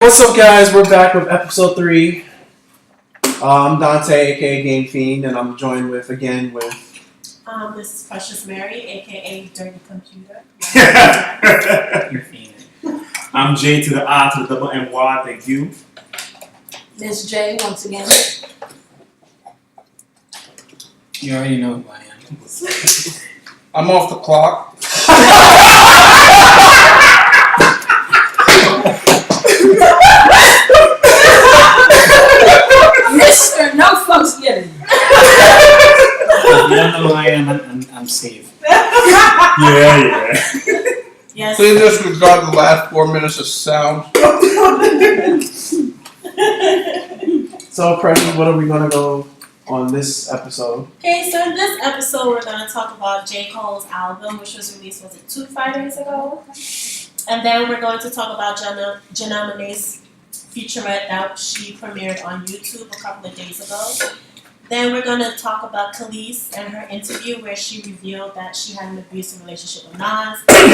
What's up, guys? We're back with episode 3. I'm Dante, aka Game Fiend, and I'm joined with This is Precious Mary, aka Dirty Computer. You're fiending. I'm J to the I to the double NY. Thank you. Miss J once again. You already know who I am. I'm off the clock. Mr. No Fucks Given. If you don't know who I am, I'm safe. Yeah. Yes. Please disregard the last 4 minutes of sound. So, Precious, what are we gonna go on this episode? Okay, so in this episode, we're going to talk about J. Cole's album, which was released, 2 Fridays ago? And then we're going to talk about Janelle Monae's featurette that she premiered on YouTube a couple of days ago. Then we're going to talk about Khalees and her interview where she revealed that she had an abusive relationship with NAS. And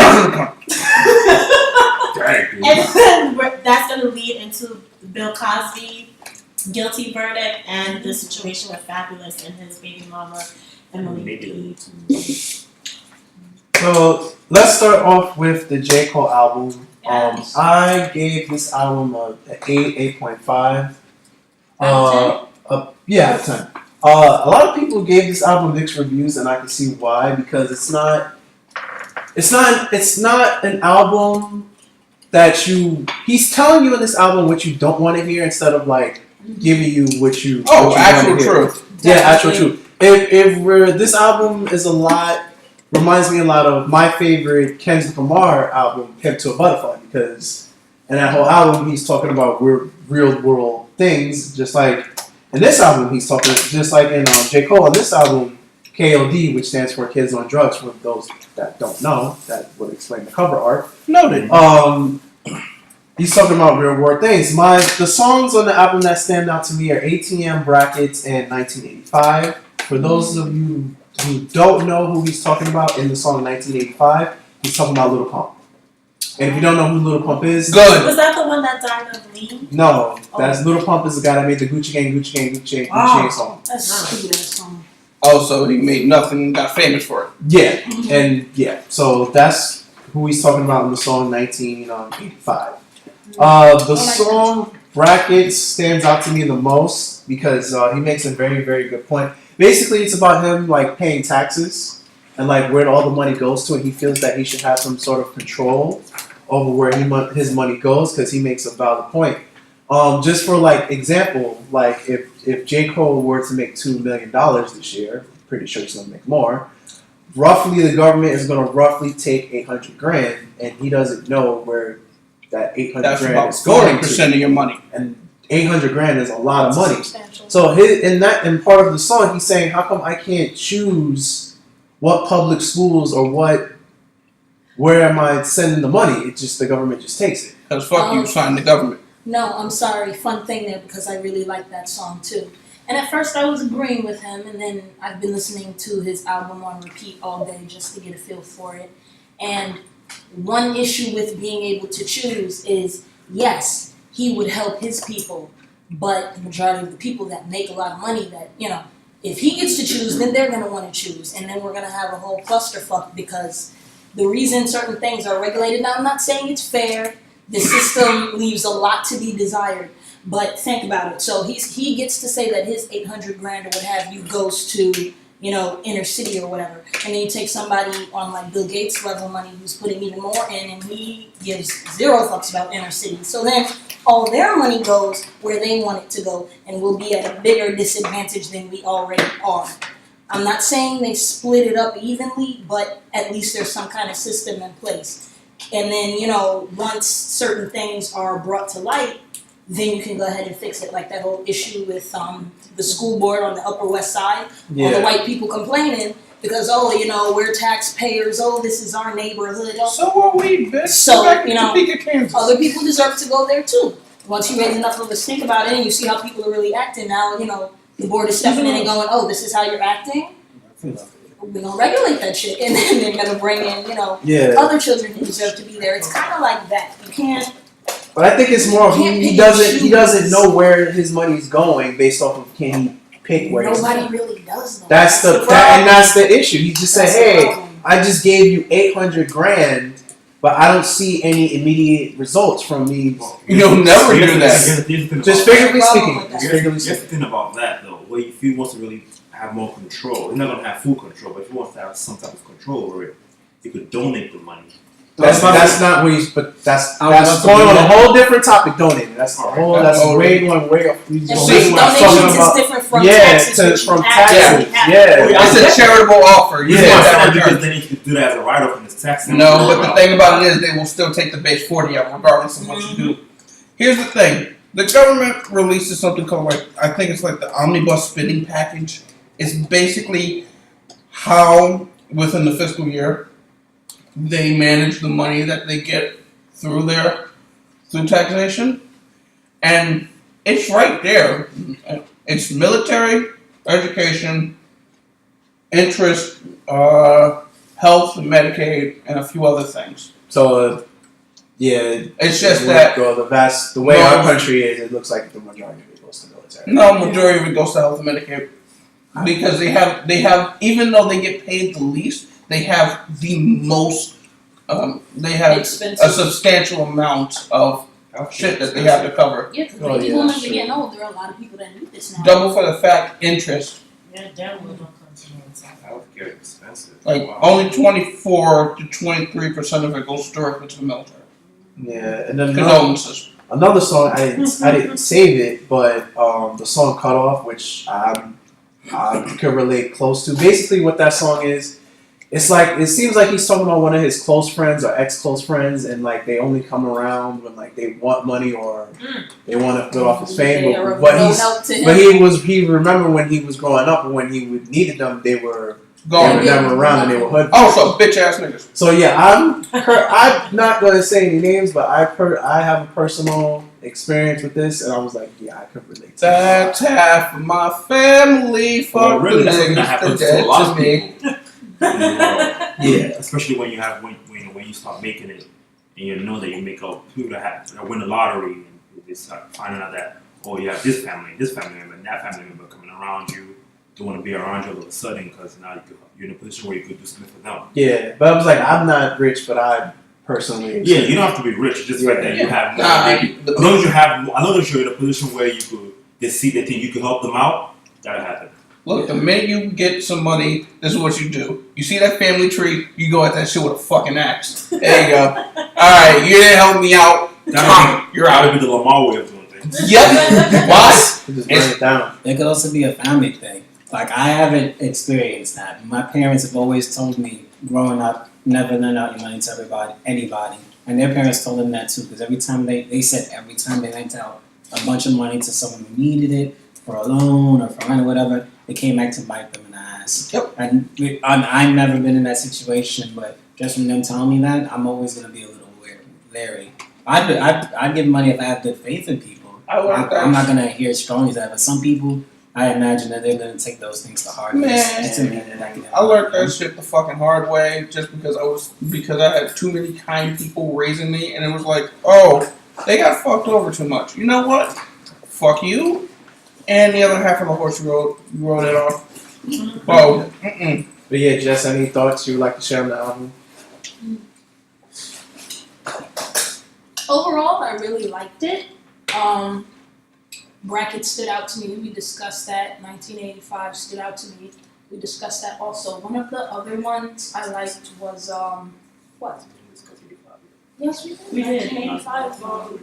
then that's going to lead into the Bill Cosby guilty verdict and the situation with Fabulous and his baby mama, Emily D. So, let's start off with the J. Cole album. Yes. I gave this album an 8.5. Out Yeah, 10. A lot of people gave this album mixed reviews, and I can see why, because it's not an album that he's telling you in this album what you don't want to hear instead of like giving you what you Actual want to hear. truth. Yeah, actual truth. This album is reminds me a lot of my favorite Kendrick Lamar album, Pimp to a Butterfly, because in that whole album he's talking about real world things, just like in this album he's talking, just like in J. Cole on this album, KOD, which stands for Kids on Drugs, for those that don't know, that would explain the cover art. Noted. He's talking about real world things. The songs on the album that stand out to me are ATM, Brackets, and 1985. For those of you who don't know who he's talking about in the song 1985, he's talking about Lil Pump. And if you don't know who Lil Pump is, Good. Was that the one that died of lean? no, that's Lil Pump is the guy that made the Gucci Gang song. That's stupid ass song. Also, he made nothing and got famous for it. Yeah, and yeah, so that's who he's talking about in the song 1985. The song Brackets stands out to me the most because he makes a very, very good point. Basically, it's about him like paying taxes and like where all the money goes to, and he feels that he should have some sort of control over where his money goes because he makes a valid point. Just for like example, like if J. Cole were to make $2 million this year, I'm pretty sure he's gonna make more. Roughly, the government is gonna roughly take $800,000, and he doesn't know where that $800,000 That's about is going 40% to. of your money. And $800,000 is a lot of money. Substantial. So in part of the song, he's saying, "How come I can't choose what public schools or where am I sending the money? It's just the government just takes it." Because fuck you, sign the government. No, I'm sorry. Fun thing there because I really like that song too. And at first I was agreeing with him, and then I've been listening to his album on repeat all day just to get a feel for it. And one issue with being able to choose is, yes, he would help his people, but the majority of the people that make a lot of money, that, if he gets to choose, then they're going to want to choose. And then we're going to have a whole clusterfuck because the reason certain things are regulated, now I'm not saying it's fair, the system leaves a lot to be desired, but think about it. So he gets to say that his $800,000 or what have you goes to, inner city or whatever. And then you take somebody on like Bill Gates level money who's putting even more in, and he gives 0 fucks about inner city. So then all their money goes where they want it to go, and we'll be at a bigger disadvantage than we already are. I'm not saying they split it up evenly, but at least there's some kind of system in place. And then, once certain things are brought to light, then you can go ahead and fix it. Like that whole issue with the school board on the Upper West Side, all the white people complaining because, we're taxpayers, this is our neighborhood. So are we, bitch. So, Back in Topeka, Kansas. Other people deserve to go there too. Once you raise enough of a stink about it and you see how people are really acting now, the board is stepping in and going, this is how you're acting. We're gonna regulate that shit, and then they're gonna bring in, other children who deserve to be there. It's kind of like that. You can't But I think it's more of Can't he pick doesn't and doesn't know where his money's going based off of can he pick where it's Nobody going. really does though. That's the and that's the issue. He just said, That's the "Hey, problem. I just gave you 800 grand, but I don't see any immediate results from me." You'll never do that. Just figuratively speaking. Just figuratively Here's the speaking. thing about that though. Well, if he wants to really have more control, he's not gonna have full control, but if he wants to have some type of control over it, he could donate the money. That's not what he's. But that's I was going on a about to whole different topic. Donating. That's a whole. That's Oh, way going way up. We And just See, talking donations is about. different from Yeah, taxes, to, which you from actually taxes. have. Yeah. It's a charitable offer. You Yeah. get that Because return. then he could do that as a write-off in his tax. No, but the thing about it is they will still take the base 40 out regardless of what you do. Here's the thing. The government releases something called I think it's like the omnibus spending package. It's basically how within the fiscal year they manage the money that they get through taxation. And it's right there. It's military, education, interest, health, Medicaid, and a few other things. So, yeah. It's just it that would go the way our country is, it looks like the majority of it goes to military. no majority of it goes to health and Medicaid because they have even though they get paid the least, they have the most. They have a Expensive. substantial amount of shit that they have to cover. Yeah, because Oh, baby yeah, boomers that's are true. getting old. There are a lot of people that need this now. Double for the fact interest. Yeah, that would not come to me. Healthcare is expensive. Like only 24 to 23% of it goes directly to the military. Yeah, and then Condolences. another song I didn't save it, but the song "Cut Off," which I could relate close to. Basically, what that song is, it's like it seems like he's talking about one of his close friends or ex-close friends, and like they only come around when like they want money or they want to build off his fame. They are of But no he's help to him. but he remembered when he was growing up, when he would needed them, they were Gone. never around and they were hood. Oh, so bitch ass niggas. So yeah, I'm not gonna say any names, but I have a personal experience with this, and I was like, yeah, I could relate to that. That's half of my family. Well, Fuck really, the that's something that niggas happens that to a lot dead of to me. people. Yeah. Especially when you have when you start making it, and you know that you make out people that win the lottery, and they start finding out that you have this family member, and that family member coming around you. Don't want to be around you all of a sudden because now you're in a position where you could do something for them. Yeah, but I was like, I'm not rich, but I personally. Yeah, you don't have to be rich. It's just the fact that you have more. Nah, As long as you have, as long as you're in a position where you could, they see they think you can help them out, that'll happen. Look, the minute you get some money, this is what you do. You see that family tree, you go at that shit with a fucking axe. There you go. Alright, you didn't help me out. You're That out. would be the Lamar way of doing things. Yep. Why? Just burn it down. It could also be a family thing. Like, I haven't experienced that. My parents have always told me, growing up, never lend out your money to anybody. And their parents told them that too, because every time they said every time they lent out a bunch of money to someone who needed it, for a loan or for rent or whatever, it came back to bite them in the ass. Yep. And I've never been in that situation, but just from them telling me that, I'm always going to be a little leery. I'd give money if I have good faith in people. I'm not going to hear strong as that, but some people, I imagine that they're going to take those things to heart. I learned that shit the fucking hard way just because I had too many kind people raising me, and it was like, oh, they got fucked over too much. You know what? Fuck you. And the other half of the horse you rode it off. Whoa. But yeah, Jess, any thoughts you would like to share on the album? Overall, I really liked it. Bracket stood out to me. We discussed that. 1985 stood out to me. We discussed that also. One of the other ones I liked was what? Yes, we did. We did. 1985.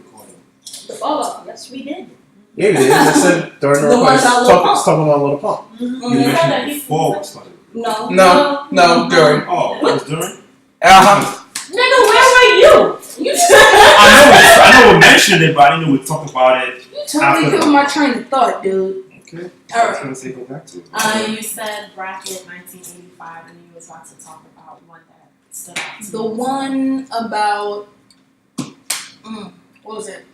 The follow-up. Yes, we did. Yeah, we did. I said during the The ones recording, about Lil Pump. talking about Little Pump. You Mm-hmm. mentioned it before we started. No. No, during. Oh, that was during? Uh-huh. Nigga, where were you? You I know we mentioned it, but I didn't know we talked about it. You totally killed my train of thought, dude. Okay. All I was right. going to say go back to it. You said bracket 1985, and you was about to talk about one that stood out to The you. one about what was it?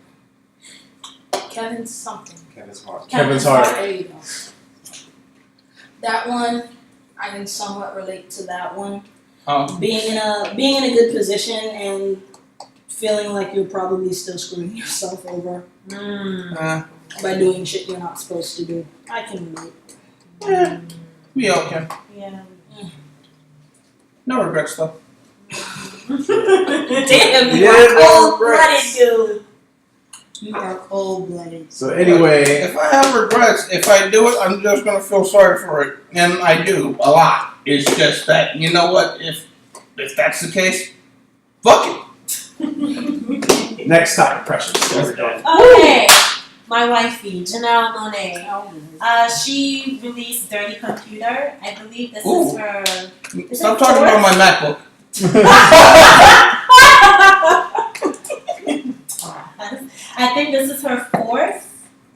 Kevin something. Kevin's Heart. Kevin's Heart. There you go. That one, I can somewhat relate to that one. Being in a good position and feeling like you're probably still screwing yourself over by doing shit you're not supposed to do. I can relate. Yeah, we all can. Yeah. No regrets though. Damn, you Yeah, are no cold-blooded, regrets. dude. You are cold-blooded. So anyway, If I have regrets, if I do it, I'm just gonna feel sorry for it, and I do a lot. It's just that you know what? If that's the case, fuck it. next topic, Precious. There we go. Okay. My wifey, Janelle Monae. She released Dirty Computer. I believe this Ooh. is her. Stop talking about my MacBook. I think this is her fourth.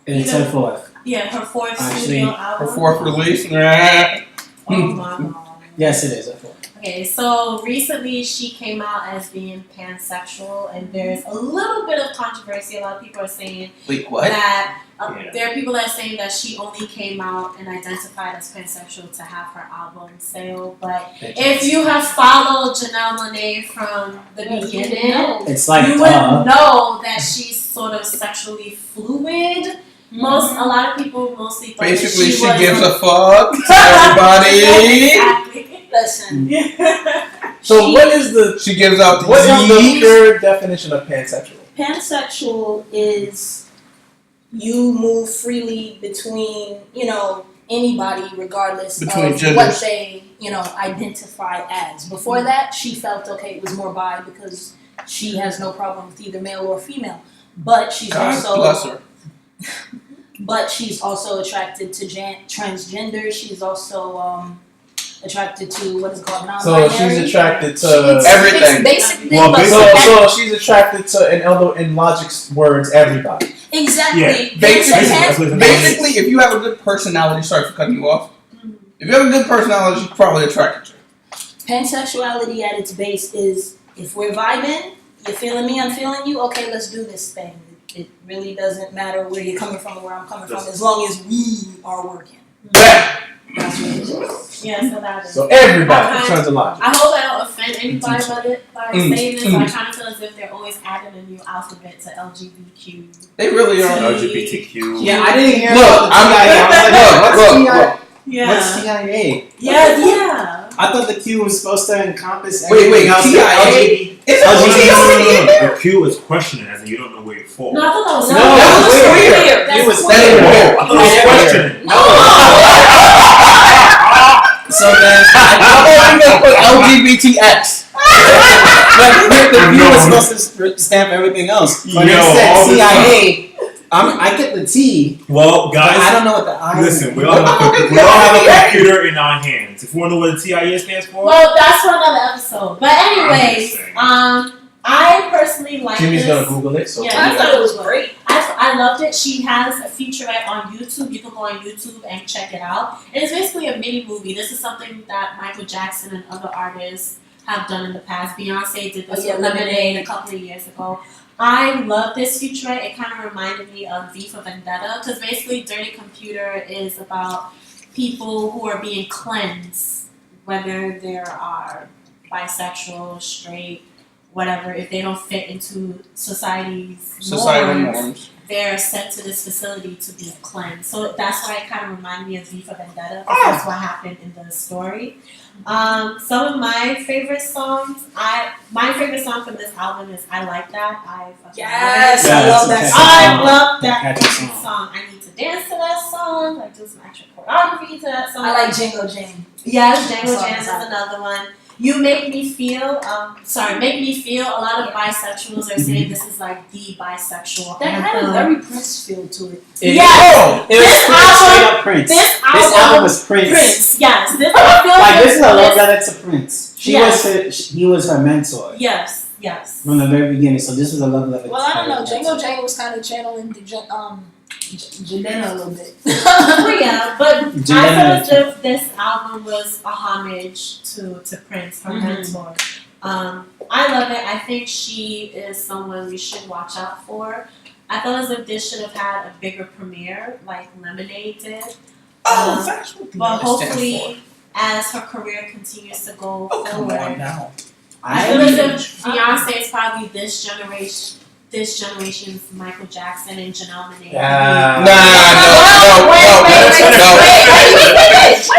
It's her fourth. Yeah, her fourth Actually, studio album. Her fourth release. Oh my god. Yes, it is her fourth. Okay, so recently she came out as being pansexual, and there's a little bit of controversy. A lot of people are saying Wait, what? that Yeah. there are people that are saying that she only came out and identified as pansexual to have her album sale. But if you have followed Janelle Monae from the beginning, It's like you would know that she's sort of sexually fluid. A lot of people mostly thought Basically, that she was gives a fuck to everybody. Exactly. Listen, So what is the She gives out the what is the Z's. pure definition of pansexual? pansexual is you move freely between, anybody regardless Between of genders. what they, identify as. Before that, she felt okay, it was more bi because she has no problem with either male or female. But she's God also bless her. But she's also attracted to transgender. She's also attracted to what is called non-binary. So she's attracted to Everything. Basically, Well, but So she's attracted to, in Logic's words, everybody. exactly. Yeah. There's a Basically, basically, if you have a good personality, sorry for cutting you off. If you have a good personality, she's probably attracted to you. pansexuality at its base is if we're vibing, you're feeling me, I'm feeling you. Okay, let's do this thing. It really doesn't matter where you're coming from or where I'm coming from, as long as we are working. Bam! That's what it is. Yeah, so that is. So everybody Okay. in terms of Logic. I hope I don't offend anybody by saying this, but I Mm. kind of feel as if they're always adding a new alphabet to LGBTQ. They really are. LGBTQ. Yeah, I didn't hear Look, about the TIA. I was like, look. what's TIA? Yeah. I thought the Q was supposed to encompass Wait, everything else. TIA? Is LGBT. it already in there? The Q is questioning as in you don't know where you fall. No, I thought that was No, that was weird. That's It was weird. weird. I thought it was questioning. So then, I'm gonna put LGBTX. but the Q was supposed to stand for everything else. When Yo, they said all the CIA, I get the T, Well, but I guys, don't know what the I is. listen, we all have a computer in our hands. If you want to know what the TIA stands for, Well, that's for another episode. But anyways, I'm just I personally like Jimmy's this. gonna Google it. So Yeah. I thought it was great. I loved it. She has a featurette on YouTube. You can go on YouTube and check it out. And it's basically a mini movie. This is something that Michael Jackson and other artists have done in the past. Beyonce did this with Lemonade a couple of years ago. I love this featurette. It kind of reminded me of V for Vendetta because basically Dirty Computer is about people who are being cleansed, whether they are bisexual, straight, whatever. If they don't fit into society's Societal norms, norms. they're sent to this facility to be cleansed. So that's why it kind of reminded me of V for Vendetta. That's what happened in the story. Some of my favorite songs. My favorite song from this album is "I Like That." I fucking Yes, Yeah, I love that's that a I love that Catchy fucking song. song. I need to dance to that song. Like do some extra choreography to that song. I like Jingle Jane. Yes, Jangle That song Jam is is out. another one. You Make Me Feel, Make Me Feel, a lot of bisexuals are saying this is like the bisexual That had a anthem. very Prince feel to it. Yes! It was This straight album- up Prince. This This album album, was Prince. Prince, yes. This, I feel Like this is a love Prince- letter to Prince. He was her mentor Yes, yes. from the very beginning. So this was a love letter. Well, I don't know. to Jingle Jane was kind of channeling the Jadena a little bit. Well, yeah, but I feel Janelle. as if this album was a homage to Prince, her mentor. I love it. I think she is someone we should watch out for. I feel as if this should have had a bigger premiere, like Lemonade did. That's what the But stands for. hopefully, as her career continues to go Oh, come on forward, now. I feel as if Beyonce is probably this generation's Michael Jackson and Janelle Monae. Wait.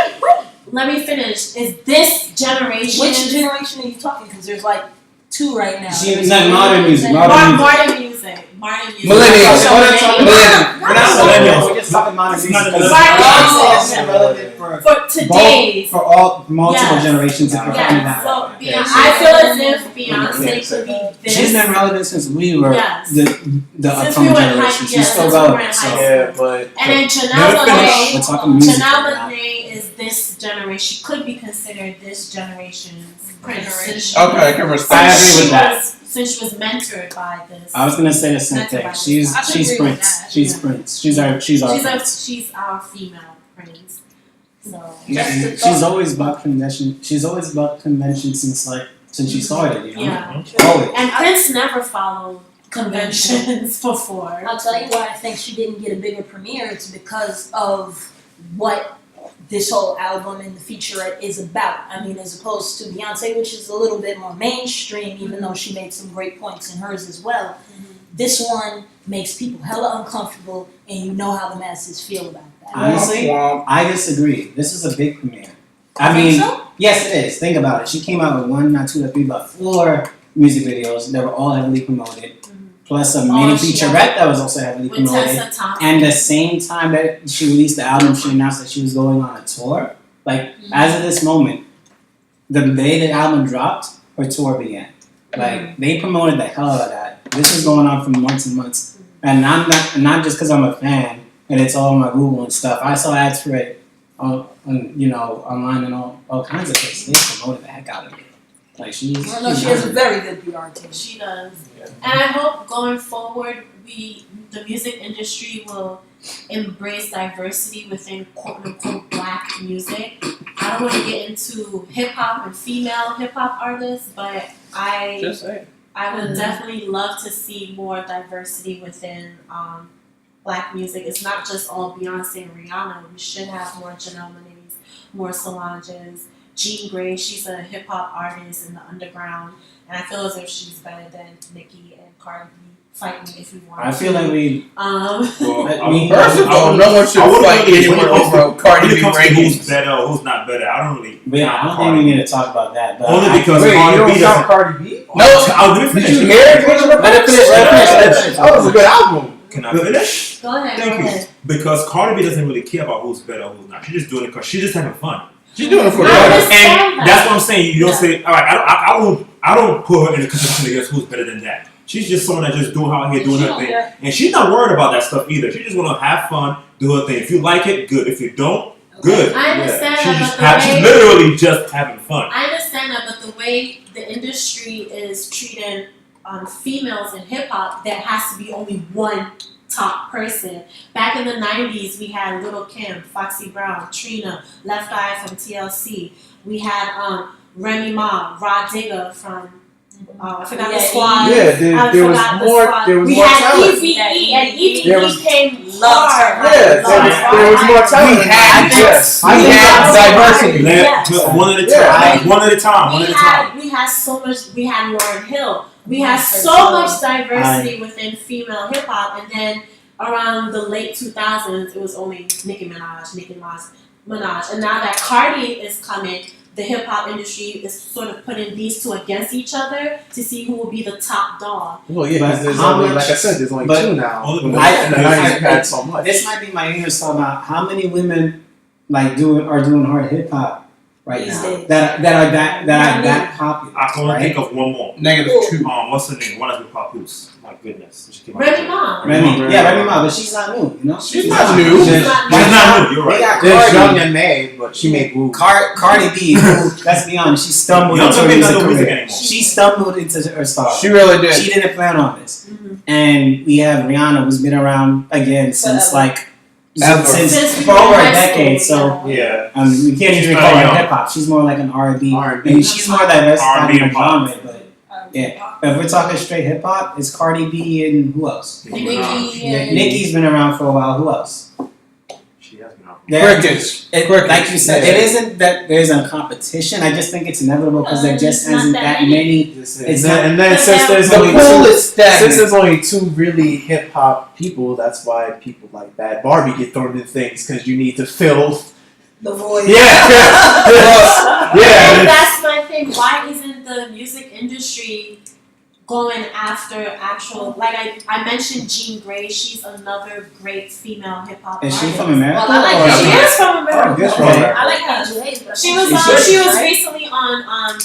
Let me finish. Is this generation? Which generation are you talking? Because there's like two right now. She's not modern music. Modern music. Millennials. We're not millennials. We're just talking modern music. Modern relevant for today's. For all multiple Yes. generations. Yes. So I feel as if Beyonce could be this. She's been relevant since we were Yes. the Since we upcoming were in generation. high- She's yeah, still since we were in relevant. So high Yeah, but And then we're Janelle talking music. Janelle right now. Monae is this generation. She could be considered this generation's Prince. Since Okay, I can respect. I agree with that. Since she was mentored by this. I was gonna say the same That's thing. about She's it. I can agree with Prince. that. She's Yeah. Prince. She's our Prince. She's our female Prince. So Yeah, Just she's always about convention. She's always about convention since she started. You know? yeah. Always. And Prince never followed conventions before. I'll tell you why I think she didn't get a bigger premiere. It's because of what this whole album and the featurette is about. I mean, as opposed to Beyonce, which is a little bit more mainstream, even though she made some great points in hers as well. This one makes people hella uncomfortable, and you know how the masses feel about that. Honestly, I disagree. This is a big premiere. I mean, yes, it is. Think about it. She came out with 1, not 2, not 3, but 4 music videos that were all heavily promoted, plus a mini featurette that was also heavily With promoted. Tessa Thompson. And the same time that she released the album, she announced that she was going on a tour. Like, as of this moment, the day the album dropped, her tour began. Like, they promoted the hell out of that. This is going on for months and months. And I'm not just because I'm a fan and it's all on my Google and stuff. I saw ads for it on online and all kinds of places. They promoted the heck out of it. Like, I know she has a very good PR team. She does. And I hope going forward the music industry will embrace diversity within quote unquote black music. I don't want to get into hip hop and female hip hop artists, but Just say. I would definitely love to see more diversity within black music. It's not just all Beyonce and Rihanna. We should have more Janelle Monae's, more Solange's. Jean Grae, she's a hip hop artist in the underground, and I feel as if she's better than Nicki and Cardi B. Fight me if you want. I feel like we. First of all, no one should fight anyone over Cardi B who's rankings. better or who's not better. I don't really. But yeah, I don't think we need to talk about that. But Only because wait, you Cardi don't B count doesn't. Cardi B? No, I'll let me Did finish. you hear it? Let it finish. That was a good album. Can I finish? Go ahead. Thank go you. ahead. Because Cardi B doesn't really care about who's better or who's not. She's just doing it because she's just having fun. She's doing it for I the understand And that. that's what I'm saying. You don't Yeah. say, all right, I don't put her in a competition against who's better than that. She's just someone that's just doing out here doing her thing. And she's not worried about that stuff either. She just want to have fun, do her thing. If you like it, good. If you don't, good. I understand She's that, but she's the way literally just having fun. I understand that, but the way the industry is treating females in hip hop, there has to be only one top person. Back in the 90s, we had Lil' Kim, Foxy Brown, Trina, Left Eye from TLC. We had Remy Ma, Rod Digger from I forgot the squad. Yeah, there was more. We more had talent. EVE, and There was- EVE came Loved her. hard. Yeah, there was more talent. We had Yes. we had diversity. Yes. One at a Yeah. time. One at a time. One at a time. We had so much. We had Lauryn Hill. We had Yes, so so much diversity within female hip hop, and then around the late 2000s, it was only Nicki Minaj, and now that Cardi is coming, the hip hop industry is sort of putting these two against each other to see who will be the top dog. Well, yeah, because there's How only, much- like I said, there's only but- two now. Only- In the I- 90s, you had so much. This might be my ignorance talking about how many women are doing hard hip hop right These now days. that are that popular. I can only right? think of one more. -2. What's her name? One of the papoose. My goodness. She came out Remy with- Ma. Remy Ma, but she's not new, you know. She's not new. She's not new. You're We right. got There's Young Cardi. and May, but she made moves. Cardi B, who, let's be honest, she stumbled Young into her May music doesn't do music career. anymore. She stumbled into her star. She really did. She didn't plan on this. Mhm. And we have Rihanna, who's been around again since Ever. since Since we for were in over a high decade. school, So Yeah. we can't She's even not call her young. hip hop. She's more like an R&B. R&B. And she's more diversified R&B in her and pop. genre. But yeah, but if we're talking straight hip hop, it's Cardi B and who else? Nicki Minaj. Nicki. Yeah. Nicki's been around for a while. Who else? She has been out Crickets. Like you said, Yeah. it isn't that there's a competition. I just think it's inevitable because there just It's not isn't that that many. many. And then since there's The only pool two, is stagnant. since there's only two really hip hop people, that's why people like Bad Barbie get thrown in things because you need to fill. The voice. Yeah. And Yeah. that's my thing. Why isn't the music industry going after actual? Like I mentioned Jean Grey. She's another great female hip hop Is artist. she from America? Well, I like or- her. She is from America. Oh, yes, from Okay. America. I like Angel Hayes, but I She think was she's on. She British, was right? recently on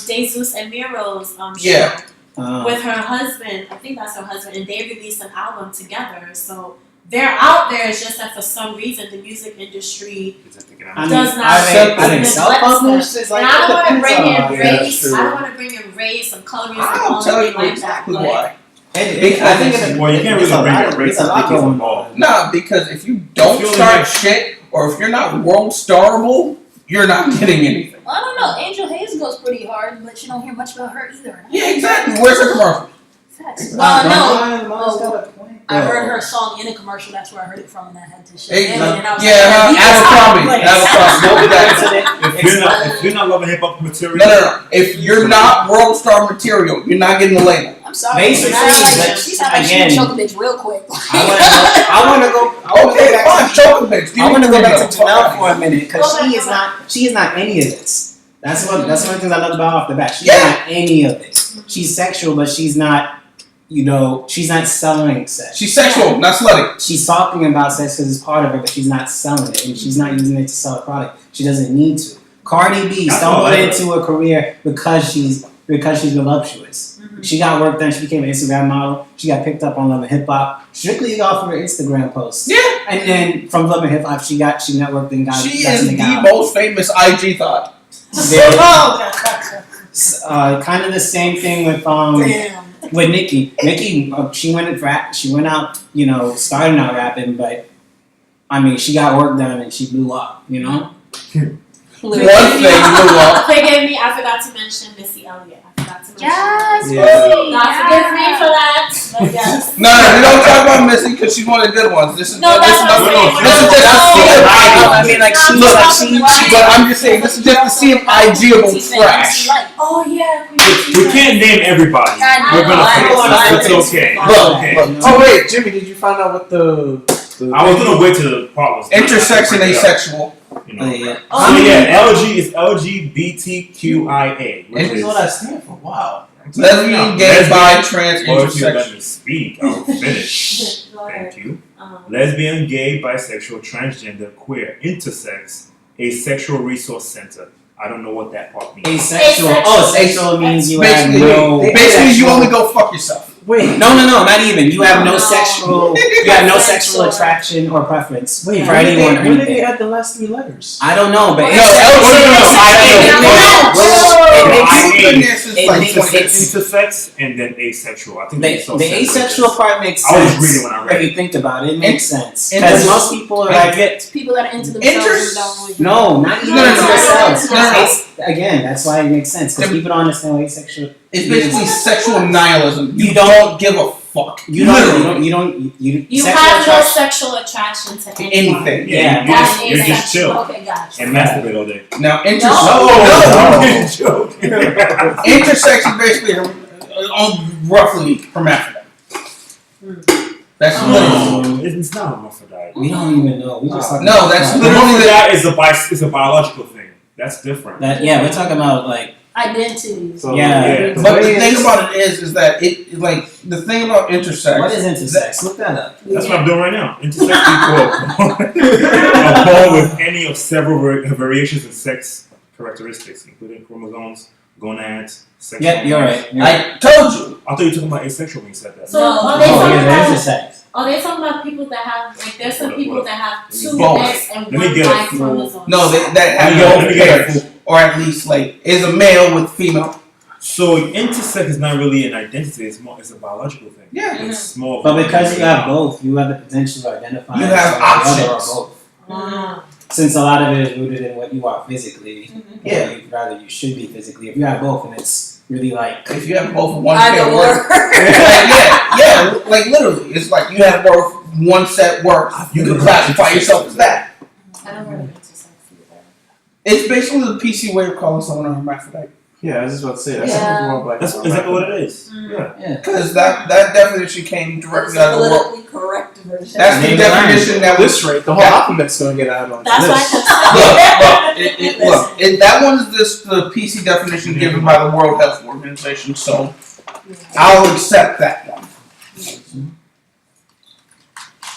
Jesus and Miro's Yeah. show with her husband. I think that's her husband, and they released an album together. So they're out there. It's just that for some reason the music industry I mean, does not I think neglect self-published is like and I don't want to depends bring in on- Yeah, that's race. true. I don't want to bring in race and colorism. I'll tell you like exactly that, but why. I think it's Well, you can't there's really a bring lot it of- race. there's a I lot think it's going involved. on. Nah, because if you don't Feeling start like- shit, or if you're not world starable, you're not getting anything. I don't know. Angel Hayes goes pretty hard, but you don't hear much about her either. Yeah, exactly. Where's the commercial? Facts. Well, no. Mom's got a point. I heard her song in a commercial. That's where I heard it from, and I had to shut Hey, it down. And I was yeah, like, Abercrombie. Abercrombie. If you're not loving hip hop material, No. If you're not world star material, you're not getting the label. I'm sorry. Basically, Like, she sounded like she again, would choke a bitch real quick. I want to go. Okay, fine. Choke a bitch. I want to go back to Fuck Janelle out for a of here. minute because Go she is not any of this. That's one of the things I love about her off the bat. She's not any of it. She's sexual, but she's not. She's not selling sex. She's sexual, not slutty. She's talking about sex because it's part of her, but she's not selling it, and she's not using it to sell a product. She doesn't need to. Cardi B That's stumbled all I into a career because she's voluptuous. Mhm. She got work done. She became an Instagram model. She got picked up on Love and Hip Hop strictly off of her Instagram posts. Yeah. And then from Love and Hip Hop, she networked and got. She got is something the out. most famous IG thought. Kind of the same thing with Damn. with Nicki. Nicki, she went out, starting out rapping, but I mean, she got work done and she blew up. One thing blew up. Forgive me, I forgot to mention Missy Elliott. I forgot to mention. Yes, Yeah. Missy, God forgive me for that. But yes. No, we don't talk about Missy because she's one of the good ones. This is No, that's this is what I'm nothing- saying. this is just No, to see if I mean, like, she- Look, Right. but I'm just saying this is just to see if IGable trash. Oh yeah. we can't name everybody. We're gonna fix it. It's okay. It's Look, okay. look. Oh wait, Jimmy, did you find out what the I was gonna wait till the part was done. Intersection asexual. You know. Yeah. So yeah, LG is LGBTQIA. Which What is does that stand for? Wow. Lesbian, gay, Lesbian. bi, trans, Or if you let intersection. me speak, I'll finish. Thank you. Lesbian, gay, bisexual, transgender, queer, intersex, asexual resource center. I don't know what that part means. Asexual. Oh, sexual means you have Basically, no. basically you only go fuck yourself. Wait. No, not even. You have no No. sexual. You have no sexual attraction or preference Wait. for anyone or When did they anything. add the last three letters? I don't know, but No, goodness, it's It like makes 20. sense. Intersex and then asexual. I think The asexual part makes I was sense. reading when I read If you think about it, it makes sense. and Because this- most people are I like, get People that are into themselves and don't really. no, not even No, no, into no, themselves. no, no, no. Again, that's why it makes sense. Because Them- people don't understand what asexual. it's basically sexual nihilism. You You don't give a fuck. You You sexual have no attraction- sexual attraction to anyone. anything. Yeah. You're just That's chill Okay, gotcha. and masturbate all day. Now No. I'm joking. intersection basically on roughly hermaphrodite. That's literally. It's not a hermaphrodite. We don't even know. We just talking No, about that's The literally hermaphrodite is a biological thing. That's different. that. Yeah, we're talking about like Identity. So, Yeah. But the thing about it is that it like the thing about intersex. what is intersex? Look that up. That's what I'm doing right now. Intersex equal a ball with any of several variations in sex characteristics, including chromosomes, gonads, sexual. Yep, you're right. I told you. I thought you were talking about asexual when you said that. So No. are they Oh talking yeah, about? there's intersex. Are they talking about people that have like? There's some people that have two Both. X and Let me one get Y a full- chromosome. No, that Let have me both get a pairs, or at least like is a male with female. So intersex is not really an identity; it's a biological thing. Yeah. It's more. of But a- because you have both, you have the potential to identify. You as have one or the other or options. both. Wow. Since a lot of it is rooted in what you are physically. Yeah. Rather you should be physically. If you have both, and it's really like. If you have both one Either set work, or. yeah, like literally, it's like you have both one set work. You can classify yourself as that. I don't never heard of intersex either. It's basically the PC way of calling someone a hermaphrodite. Yeah, I was just about to say that. Yeah. Sounds more like That's exactly what it is. Mm. Yeah. Yeah. Because that definition came directly out of the world. politically correct version. That's the Name definition At that was. this rate, the whole alphabet's gonna get out on That's why I this. kept That one's the PC definition given by the World Health Organization, so I'll accept that one.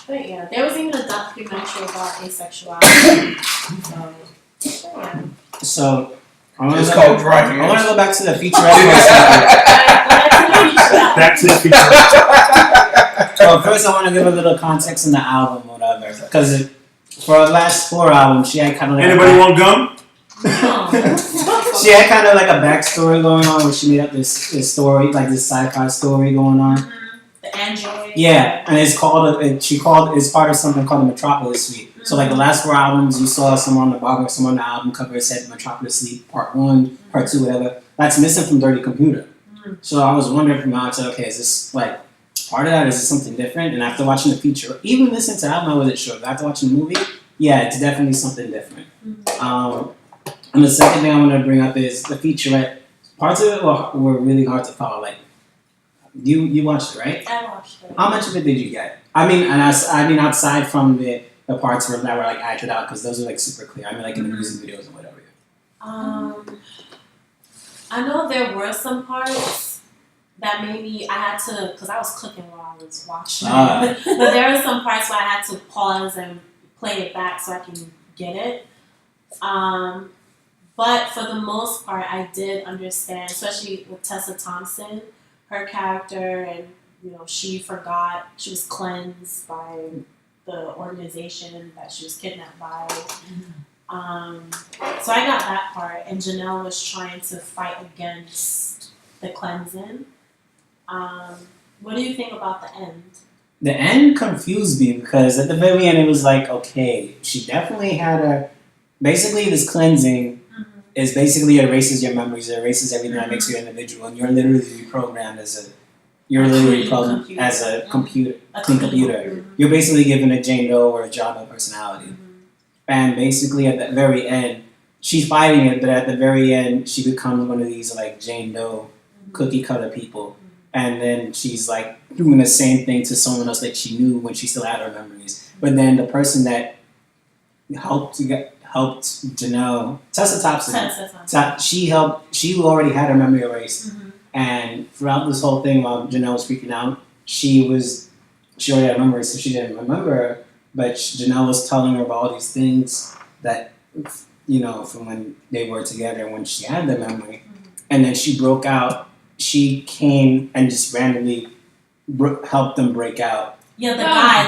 But yeah, there was even a documentary about asexuality. So yeah. So I want It's to called Dry I want to go back to the featurette. Back to the future. Well, first I want to give a little context in the album, whatever, because for the last 4 albums, she had kind of like Anybody want gum? she had kind of like a backstory going on where she made up this story, like this sci-fi story going on. The android. Yeah, and it's called it's part of something called the Metropolis Suite. So like the last 4 albums, you saw somewhere on the bottom, somewhere on the album cover said Metropolis Suite Part 1, Part 2, whatever. That's missing from Dirty Computer. So I was wondering from now, I said, okay, is this like part of that? Is it something different? And after watching the feature, even listening to the album, I wasn't sure. But after watching the movie, yeah, it's definitely something different. And the second thing I want to bring up is the featurette. Parts of it were really hard to follow. Like you watched it, right? I watched it. How much of it did you get? I mean, outside from the parts that were like acted out, because those are like super clear. I mean, like in the music videos and whatever. I know there were some parts that maybe I had to, because I was cooking while I was watching it. But there were some parts where I had to pause and play it back so I can get it. But for the most part, I did understand, especially with Tessa Thompson, her character, and she forgot, she was cleansed by the organization that she was kidnapped by. So I got that part, and Janelle was trying to fight against the cleansing. What do you think about the end? The end confused me because at the very end it was like, okay, she definitely had basically this cleansing is basically erases your memories, it erases everything that makes you an individual, and you're literally reprogrammed as a computer, clean computer. You're basically given a Jane Doe or a John Doe personality. And basically at the very end, she's fighting it, but at the very end, she becomes one of these like Jane Doe cookie cutter people. And then she's like doing the same thing to someone else that she knew when she still had her memories. But then the person that helped Janelle, Tessa Thompson, she already had her memory erased. And throughout this whole thing while Janelle was freaking out, she already had memories, so she didn't remember. But Janelle was telling her about all these things that, from when they were together, when she had the memory. And then she broke out. She came and just randomly helped them break out. Yeah, the guy.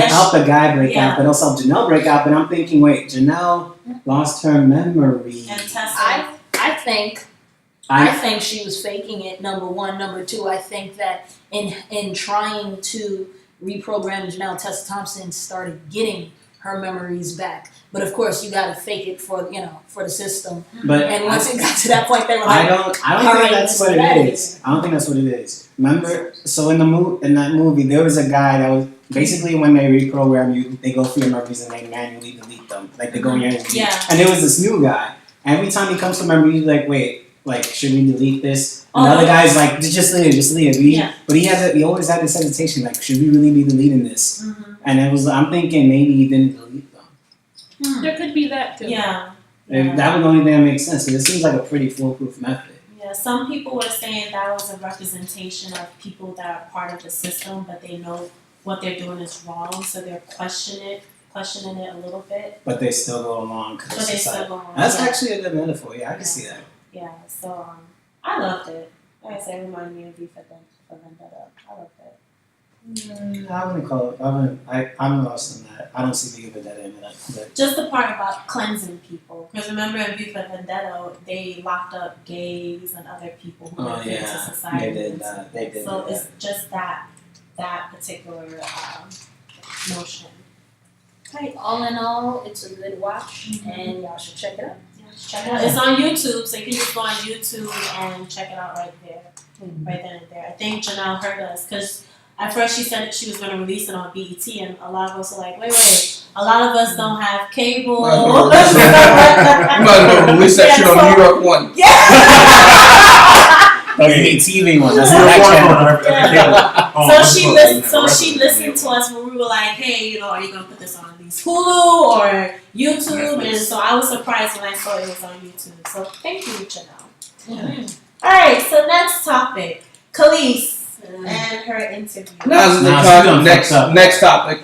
Helped the guy break out, but also helped Janelle break out. But I'm thinking, wait, Janelle lost her memory. And Tessa. I think she was faking it, number one. Number two, I think that in trying to reprogram Janelle, Tessa Thompson started getting her memories back. But of course, you gotta fake it for the system. But and once it got to that point, they were like, I don't think that's what it is. I don't think that's what it is. Remember, so in that movie, there was a guy that was basically when they reprogram you, they go through your memories and they manually delete them. Like they go in your delete. Yeah. And there was this new guy. Every time he comes to memory, he's like, wait, like should we delete this? And the other guy's like, just leave it. But he always had this hesitation, like, should we really be deleting this? And I'm thinking maybe he didn't delete them. There could be that too. Yeah. That was the only thing that makes sense. So it seems like a pretty foolproof method. Yeah, some people were saying that was a representation of people that are part of the system, but they know what they're doing is wrong, so they're questioning it a little bit. But they still go along. That's actually a good metaphor. Yeah, I can see that. Yeah, so I loved it. Like I said, it reminded me of V for Vendetta. I loved it. I wouldn't call it. I'm lost in that. I don't see the Vendetta in that. But. Just the part about cleansing people, because remember in V for Vendetta, they locked up gays and other people who were into society. They did that. So it's just that particular notion. Right, all in all, it's a good watch, and y'all should check it out. Check it out. It's on YouTube, so you can just go on YouTube and check it out right there, right then and there. I think Janelle heard us because at first she said that she was going to release it on BET, and a lot of us are like, wait. A lot of us don't have cable. You might as well release that shit on New York One. The TV one. That's New York that One channel. on every cable. So she listened to us when we were like, hey, are you going to put this on at least Hulu or YouTube? And so I was surprised when I saw it was on YouTube. So thank you, Janelle. All right, so next topic. Khalees and her interview. Next topic.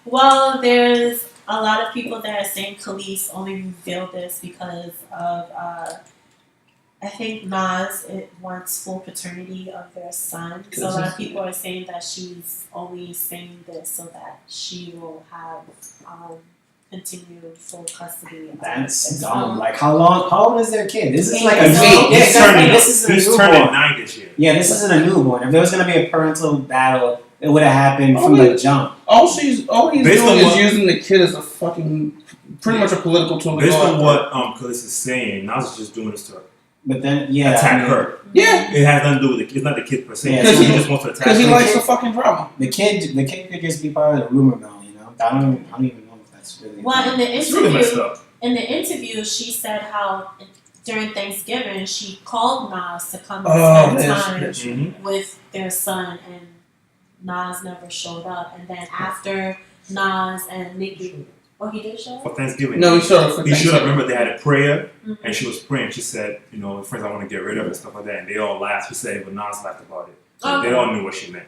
Well, there's a lot of people that are saying Khalees only revealed this because of, I think Nas wants full paternity of their son. So a lot of people are saying that she's only saying this so that she will have continued full custody of That's their dumb. son. Like how old is their kid? This is like a He's He's turning 9 this year. Yeah, this isn't a newborn. If there was gonna be a parental battle, it would have happened from the jump. All he's doing Based on is what- using the kid as a fucking, pretty much a political tool. Based on what Khalees is saying, Nas is just doing this to But then, yeah, attack her. Yeah, It has nothing to do with the kid. It's not the kid per se. Yeah, He he- just wants to attack because he her. likes the fucking drama. the kid could just be part of the rumor mill. You know, I don't even know if that's really. Well, in the It's really messed interview, up. she said how during Thanksgiving she called Nas to come Oh, and spend yes, time yes. with their son, and Nas never showed up. And then after Nas and Nicki, he did show up? For Thanksgiving. No, he showed up for He should have. Thanksgiving. Remember, they had a prayer, Mhm. and she was praying. She said, friends I want to get rid of and stuff like that. And they all laughed. She said, but Nas laughed about it. So Okay. they all knew what she meant.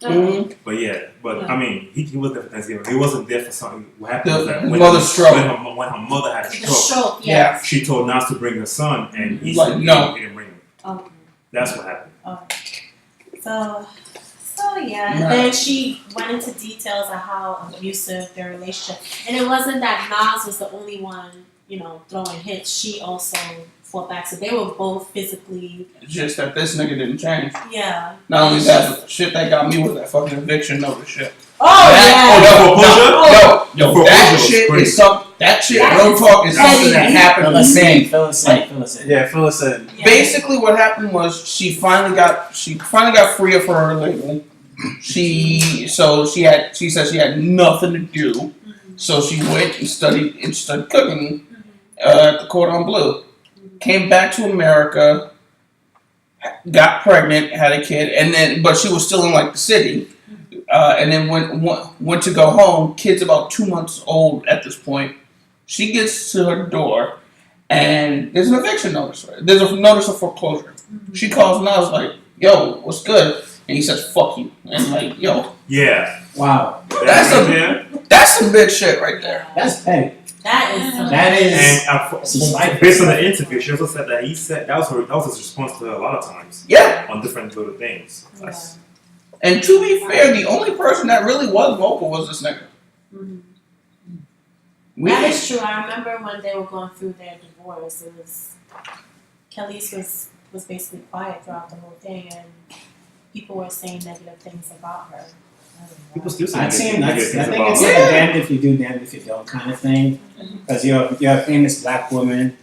Okay. But Yeah. I mean, he was there for Thanksgiving. He wasn't there for something. What happened The was that mother's stroke. when her mother had a The stroke, stroke, Yeah. yeah. she told Nas to bring her son, and he Like, said no. he didn't bring him. Okay. That's what happened. So yeah, and Right. then she went into details of how abusive their relationship, and it wasn't that Nas was the only one, throwing hits. She also fought back, so they were both physically, It's just that this nigga didn't change. yeah. Not only that, but the shit that got me was that fucking eviction notice shit. Oh Yo, For that Pusha was shit crazy. is something. That shit, That real is talk, is something that heavy. happened to me. Phyllis in. Yeah, Phyllis said. yeah. Basically, what happened was she finally got free of her label. She said she had nothing to do, Mhm. so she went and studied cooking at the Cordon Bleu. Came back to America, got pregnant, had a kid, but she was still in like the city. And then went to go home. Kid's about 2 months old at this point. She gets to her door, and there's an eviction notice. Right? There's a notice of foreclosure. She calls and I was like, "Yo, what's good?" And he says, "Fuck you." And like, "Yo, Yeah. Wow, That's some big shit right there." that's petty. That is some That is. And based on the interview, she also said that that was his response to her a lot of times Yeah. on different little things. Yeah. And to be fair, the only person that really was vocal was this nigga. Mhm. We That is true. I remember when they were going through their divorce, it was Khalees was basically quiet throughout the whole thing, and people were saying negative things about her. I don't know. People still say I think negative it's things like about a her. damned if you do, damned if you don't kind of thing. Because you're a famous black woman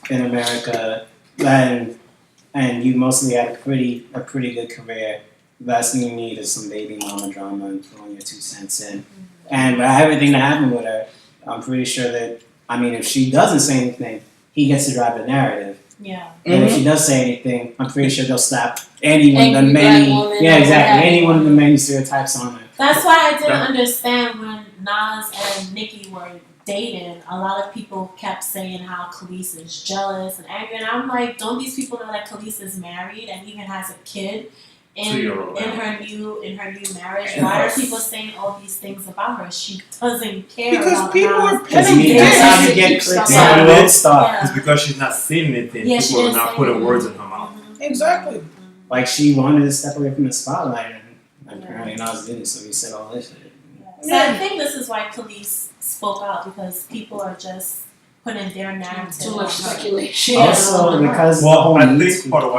in America, and you mostly had a pretty good career. Last thing you need is some baby mama drama and throwing your 2 cents in. And everything that happened with her, I'm pretty sure that, if she doesn't say anything, he gets to drive the narrative. Yeah. And if she does say anything, I'm pretty sure they'll slap any one of the Angry many, black woman yeah, or exactly, whatever. any one of the many stereotypes on her. That's why I didn't Yeah. understand when Nas and Nicki were dating. A lot of people kept saying how Khalees is jealous and angry, and I'm like, don't these people know that Khalees is married and even has a kid in 2-year-old. her new marriage? Why are people saying all these things about her? She doesn't care Because about people Nas. are Because petty. that's how you Yeah. get clicks Yeah. on the road star. Yeah. It's because she's not saying anything. Yeah, she People are didn't not say putting anything. words in her mouth. Exactly. Like she wanted to step away from the spotlight, and apparently Nas didn't, so he said all this shit. So I think this is why Khalees spoke out, because people are just putting their narrative. Too on much her. speculation. Yeah. Also, because the Well, whole I Me think Too- part of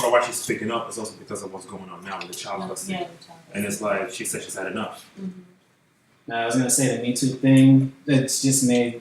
Oh, why she's speaking up is also because of what's going on now with the child custody. Yeah. And it's like she said she's had enough. I was gonna say the Me Too thing. It just made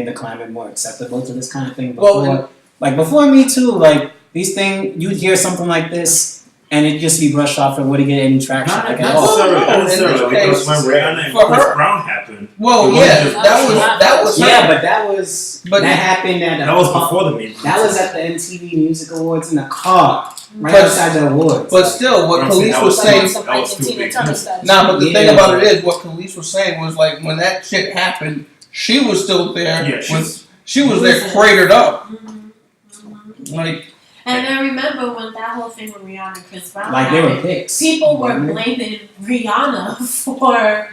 the climate more acceptable to this kind of thing. Before, Well, before Me Too, like these things, you'd hear something like this, and it just be brushed off and wouldn't get any traction. Not Like at all. necessarily, because when Rihanna and For Chris her- Brown happened, Well, It yeah, wasn't just- that was her. Yeah, but that happened at that was before the meeting. That was at the MTV Music Awards in the car, right But- outside the awards. But still, what I'm saying Khalees that was was saying. Some that was like too Tina big. Turner status. Nah, but the Yeah, thing about but- it is, what Khalees was saying was like when that shit happened, she was still there. Yeah, she was there cratered up. Like, And I remember when that whole thing with Rihanna and Chris Brown like they were happened, pics. people were weren't they? blaming Rihanna for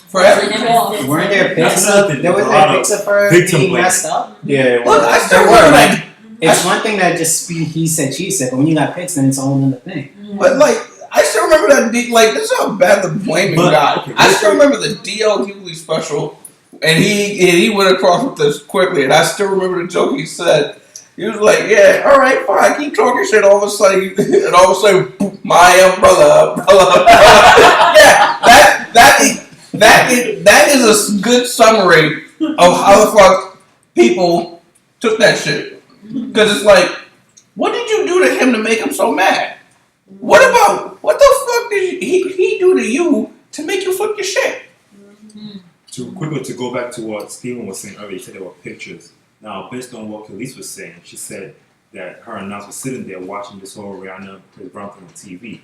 for everything. Weren't there That's pics another of thing. there was There's a lot there of pics of her victim being blaming. messed up? Yeah. Look, I still There were remember like that. it's one thing that just be he said she said, but when you got pics, then it's a whole other thing. But like, I still remember that. Like, this is how bad the blaming But- got. okay, I still remember the DL Hughley special, and he went across with this quickly, and I still remember the joke he said. He was like, "Yeah, all right, fine, keep talking shit." All of a sudden, and all of a sudden, boop, my umbrella. Yeah, that is a good summary of how the fuck people took that shit. Because it's like, what did you do to him to make him so mad? What the fuck did he do to you to make you flip your shit? To go back to what Steven was saying earlier, he said there were pictures. Now, based on what Khalees was saying, she said that her and Nas were sitting there watching this whole Rihanna Chris Brown thing on TV.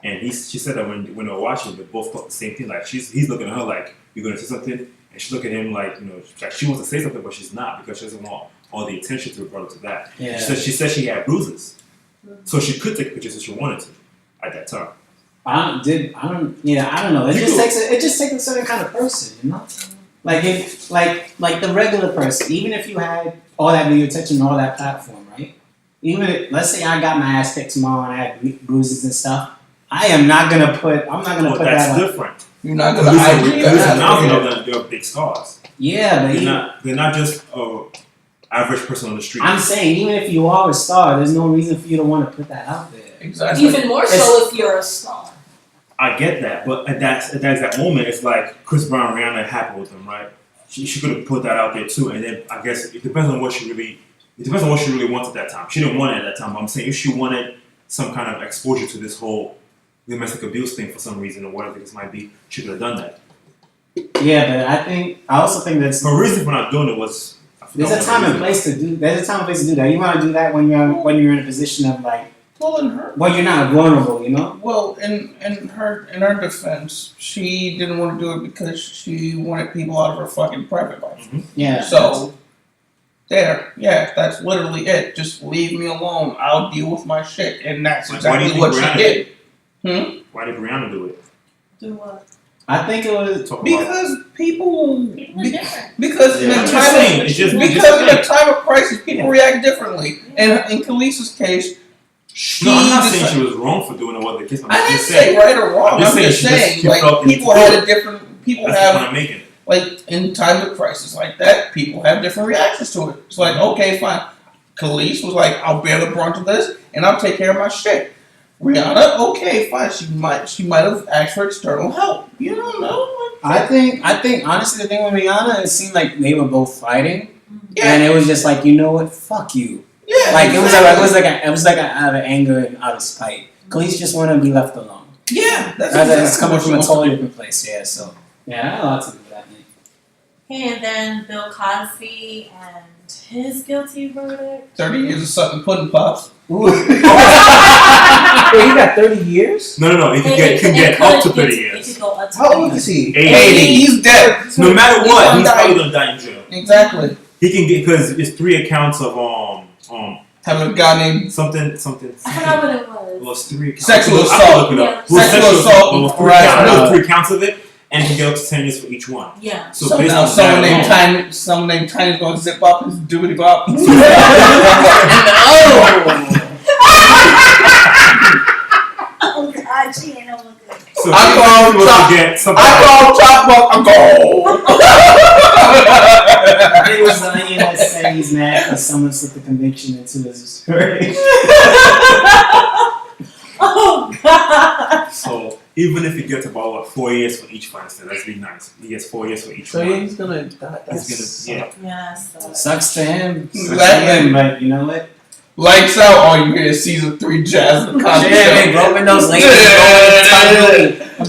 And she said that when they were watching, they both thought the same thing. Like he's looking at her like, "You're gonna say something," and she's looking at him like, like she wants to say something, but she's not because she doesn't want all the attention to be brought to that. Yeah. She said she had bruises, so she could take pictures if she wanted to at that time. I don't know. It just takes a certain kind of person, you know? Like like the regular person, even if you had all that media attention on all that platform, right? Even if, let's say I got my ass kicked tomorrow and I had bruises and stuff, I'm not gonna put But that that's up. different. You're not gonna Khalees hide and Nas it. know that they're big stars. Yeah, but They're not just average person on the street. I'm saying even if you are a star, there's no reason for you to want to put that out there. Exactly. Even more so if you're a star. I get that, but at that moment, it's like Chris Brown, Rihanna happened with them, right? She could have put that out there too, and then I guess it depends on what she really wants at that time. She didn't want it at that time, but I'm saying if she wanted some kind of exposure to this whole domestic abuse thing for some reason or whatever this might be, she could have done that. Yeah, but I also think that's Her reason for not doing it was there's a time and place to do. There's a time and place to do that. You want to do that when you're in a position of like, you're not vulnerable, you know. Well, in her defense, she didn't want to do it because she wanted people out of her fucking private life. Mhm. Yeah. So, that's literally it. Just leave me alone. I'll deal with my shit, and that's Like, why do you exactly think what Rihanna she did. Why did Rihanna do it? Do what? I think it was Talk about Because people, People are different. because in Yeah. a I'm just time saying, of, it's just because in a time of crisis, people Yeah. react differently. And in Khalees's case, she no, I'm not saying decided- she was wrong for doing it. What the kiss? I'm I didn't just say saying. right or wrong. I'm just I'm just saying saying, she like, felt the need people to do had it. a different. People That's the have point I'm making. like in times of crisis like that, people have different reactions to it. It's like, okay, fine. Khalees was like, I'll bear the brunt of this, and I'll take care of my shit. Rihanna, okay, fine. She might have asked for external help. You don't know. I think honestly the thing with Rihanna, it seemed like they were both fighting, Yeah, and it was just like, you know what, fuck you. yeah. Like it exactly. was like out of anger and out of spite. Khalees just wanted to be left alone. Yeah, that's It's coming what from a she totally wants different place. Yeah, so yeah, I had a lot to do with that. Man. Okay, and then Bill Cosby and his guilty verdict. to do. 30 years of sucking pudding pops. Wait, you got 30 years? No. He could get up to 30 years. It could go up to How 30 old years. is he? 80. He's dead. No matter He's what, gonna he's die. probably gonna die in jail. Exactly. He can get because it's 3 accounts of Having a guy named something. I forgot what it was. Well, it's 3 accounts. Sexual I can assault. look it up. Yeah. It was Sexual assault. But it was 3 Right. counts. It was 3 counts of it, and he can get up to 10 years for each one. Yeah. So, so based now on someone that named alone- Tiny. Someone named Tiny's gonna zip up his doobity bop. Oh God, she ain't no good. So I he call was Chop- to get something. I call Chop Buck a goal. It was the onion that said he's mad because someone slipped a conviction into his story. Oh God. So even if he gets about 4 years for each fight, so let's be nice. He gets 4 years for each So one. he's gonna die. He's gonna, yeah. Yeah. So. Sucks to him. Sucks to Exactly. him, but you know what? Lights out, all you hear is season 3 jazz and concert. Yeah, groping those ladies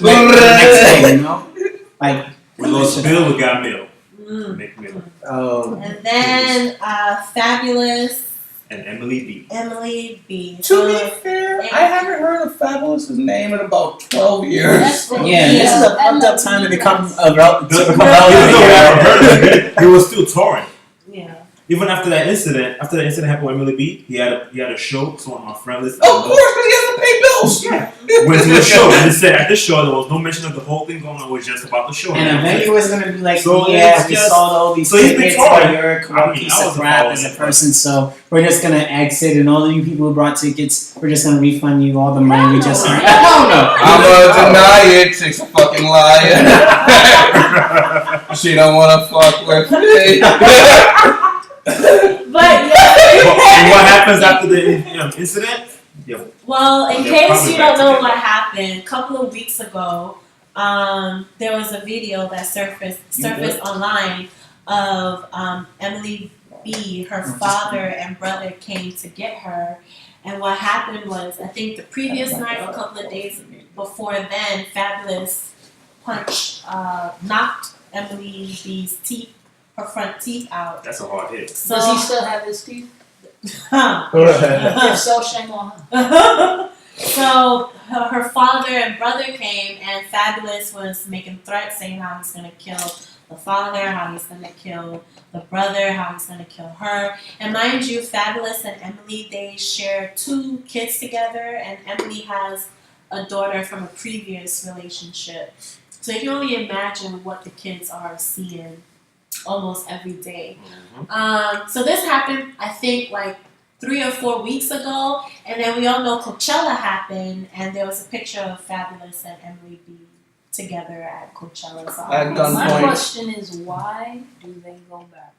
going the next day, you know? Like, We lost Bill, we got Mill. Mick Mill. oh. And then Fabulous And Emily B. B. To be fair, I haven't heard of Fabulous's name in about 12 years. Yeah, this is a fucked up time to become relevant. He was still touring. Yeah. Even after that incident happened with Emily B, he had a show. So one of my friends, Of course, because he has to pay bills. yeah, went to the show and they said at the show there was no mention of the whole thing going on. It was just about the show. And eventually was gonna be like, So yeah, it's we just- saw all these so he's been tickets, touring. but you're a corrupt piece of crap as a person, so we're just gonna exit, and all of you people who brought tickets, we're just gonna refund you all the money we just earned. Hell no. I'm gonna deny it. Chick's a fucking liar. She don't wanna fuck with me. But yeah. And what happens after the incident? Yeah. Well, in They're case probably you back don't know together. what happened, a couple of weeks ago, there was a video that surfaced online of Emily B. Her father and brother came to get her, and what happened was, I think the previous night or a couple of days before then, Fabulous knocked Emily B's teeth, her front teeth out. That's a hard hit. So, Does he still have his teeth? huh. If so, shame on her. So her father and brother came, and Fabulous was making threats, saying how he's gonna kill the father, how he's gonna kill the brother, how he's gonna kill her. And mind you, Fabulous and Emily, they share 2 kids together, and Emily has a daughter from a previous relationship. So you can only imagine what the kids are seeing almost every day. So this happened, I think, like 3 or 4 weeks ago, and then we all know Coachella happened, and there was a picture of Fabulous and Emily B together at Coachella. So At gunpoint. My question is, why do they go back?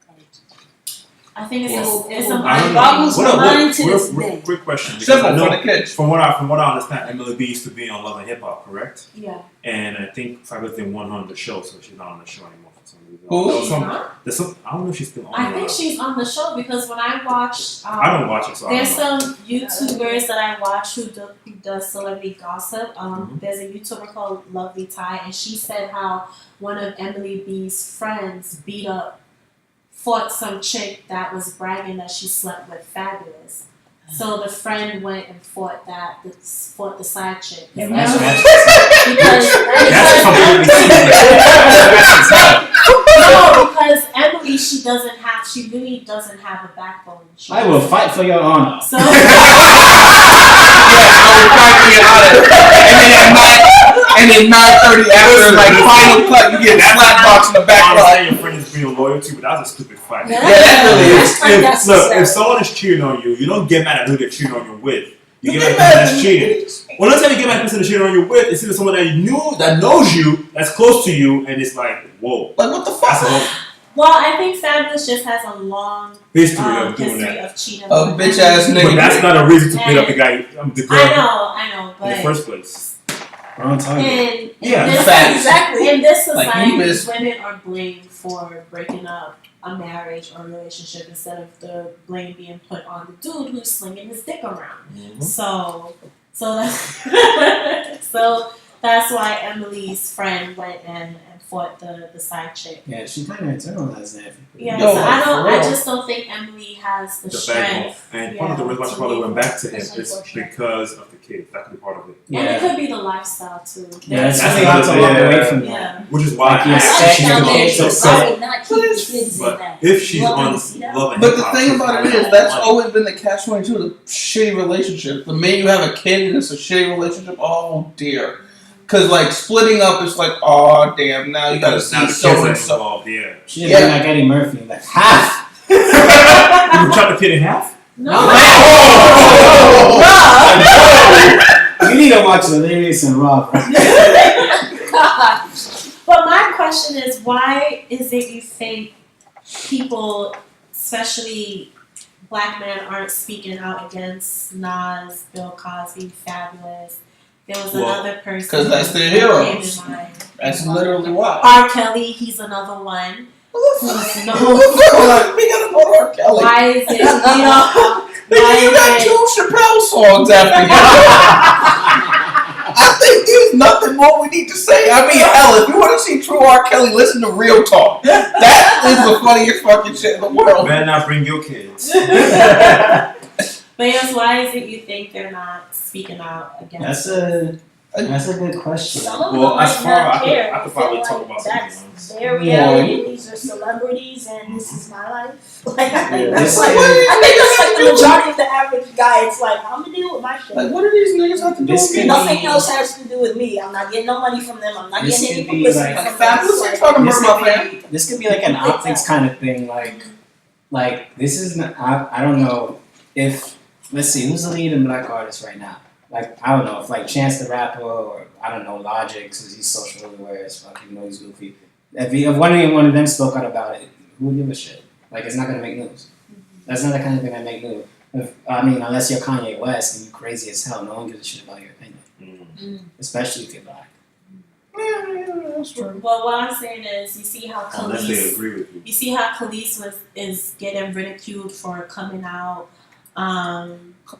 I think it's Well, a I don't know. boggles my mind to this day. Quick question. Because Simple I know, for the kids. from what I understand, Emily B used to be on Love and Hip Hop, correct? yeah. And I think Fabulous didn't want her on the show, so she's not on the show anymore for some reason. Who? There's She's some- not? there's some- I don't know if she's still on. I think she's on the show because when I watch, I don't watch it, so there's I don't know. some YouTubers that I watch who does celebrity gossip. There's a YouTuber called Versitile, and she said how one of Emily B's friends fought some chick that was bragging that she slept with Fabulous. So the friend went and fought the side chick. Yeah, That's that's That's completely because Emily, she really doesn't have a backbone. I will fight for your honor. So And then 9:30 after like final cut, you get slap box in the back I line. understand your friend is being loyal to you, but that's a stupid fight. Yeah. Yeah, that really is. If someone is cheating on you, you don't get mad at who they're cheating on you with. You get mad at the person that's cheating. Well, let's say you get mad at the person that's cheating on you with, it's either someone that knows you, that's close to you, and it's like, whoa. Like what the That's fuck? a whole well, I think Fabulous just has a long history of doing history that. of cheating. A on bitch women. ass But nigga. that's not a reason to beat up the guy, the girl, I know, in the but first place. Wrong target. in Yeah, this, facts. Exactly. in this Like, society, you miss- women are blamed for breaking up a marriage or relationship instead of the blame being put on the dude who's slinging his dick around. So that's why Emily's friend went and fought the side chick. Yeah, she kind of internalized that. Yeah, Yo, so like, for I real. just don't think Emily has the The strength. backbone. And part of the reason why she probably went back to him is because of the kids. That could be part of it. And it Yeah. could be the lifestyle too. Yeah, it's That's really hard to another- walk yeah. away from that. Yeah. Which is why Like you I said, asked she's you the to kid, go so I would not keep the kids in But that. if she's You want on me to see that? Love and But Hip the Hop, thing she's about it finding is, that's money. always been the catch-22, the shitty relationship. The minute you have a kid and it's a shitty relationship, oh dear. Because, like, splitting up is like, oh damn, now you gotta Now see the kids so are and so. involved, yeah. She just Yeah. been like Eddie Murphy, like half. You chop the kid in half? No. You need to watch Delirious and Raw. But my question is, why is it you think people, especially black men, aren't speaking out against NAS, Bill Cosby, Fabulous? There was Well, another person. 'cause that's their who came heroes. to mind. That's literally why. R. Kelly, he's another one. We gotta go to R. Kelly. Why is it, Nigga, you got two Chappelle songs after you. I think there's nothing more we need to say. I mean, hell, if you want to see true R. Kelly, listen to Real Talk. That is the funniest fucking shit in the world. Better not bring your kids. But yes, why is it you think they're not speaking out against That's a good question. Some of Well, them as might far not I care. could probably They feel talk like about something that's else. their reality. These are celebrities, and this is my life. Like I think that's this like is- I think that's like the majority of the average guy. It's like I'm gonna deal with my shit. Like, what do these niggas have to do This with me? could Nothing be- else has to do with me. I'm not getting no money from them. I'm not This getting any could be publicity like- from them. Fabulous It's ain't like- talking about my family. This could be like an optics kind of thing. Like this is not, I don't know if, let's see, who's the lead in black artists right now? Like, I don't know, if like Chance the Rapper or, I don't know, Logic, because he's socially aware as fuck, even though he's goofy. If one of them spoke out about it, who would give a shit? Like, it's not going to make news. That's not the kind of thing that make news. Unless you're Kanye West and you're crazy as hell, no one gives a shit about your opinion. Especially if you're black. Yeah, that's true. Well, what I'm saying is, you see how Unless they Khalees, agree with you. you see how Khalees is getting ridiculed for coming out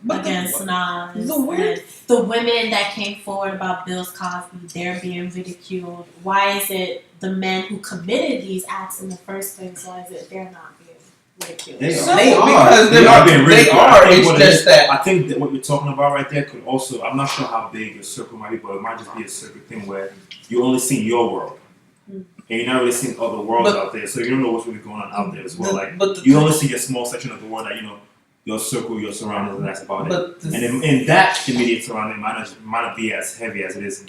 against Nas. the weird- And the women that came forward about Bill Cosby, they're being ridiculed. Why is it the men who committed these acts in the first place? Why is it they're not being ridiculed? They Simple, are. because They are being they ridiculed. are. I think It's what it just is- that. I think that what you're talking about right there could also, I'm not sure how big your circle might be, but it might just be a circle thing where you only see your world. And you're not really seeing other worlds out there, so you don't know what's really going on out there as well. You only see a small section of the world that, your circle, your surroundings, and that's about it. And in that immediate surrounding might not be as heavy as it is in,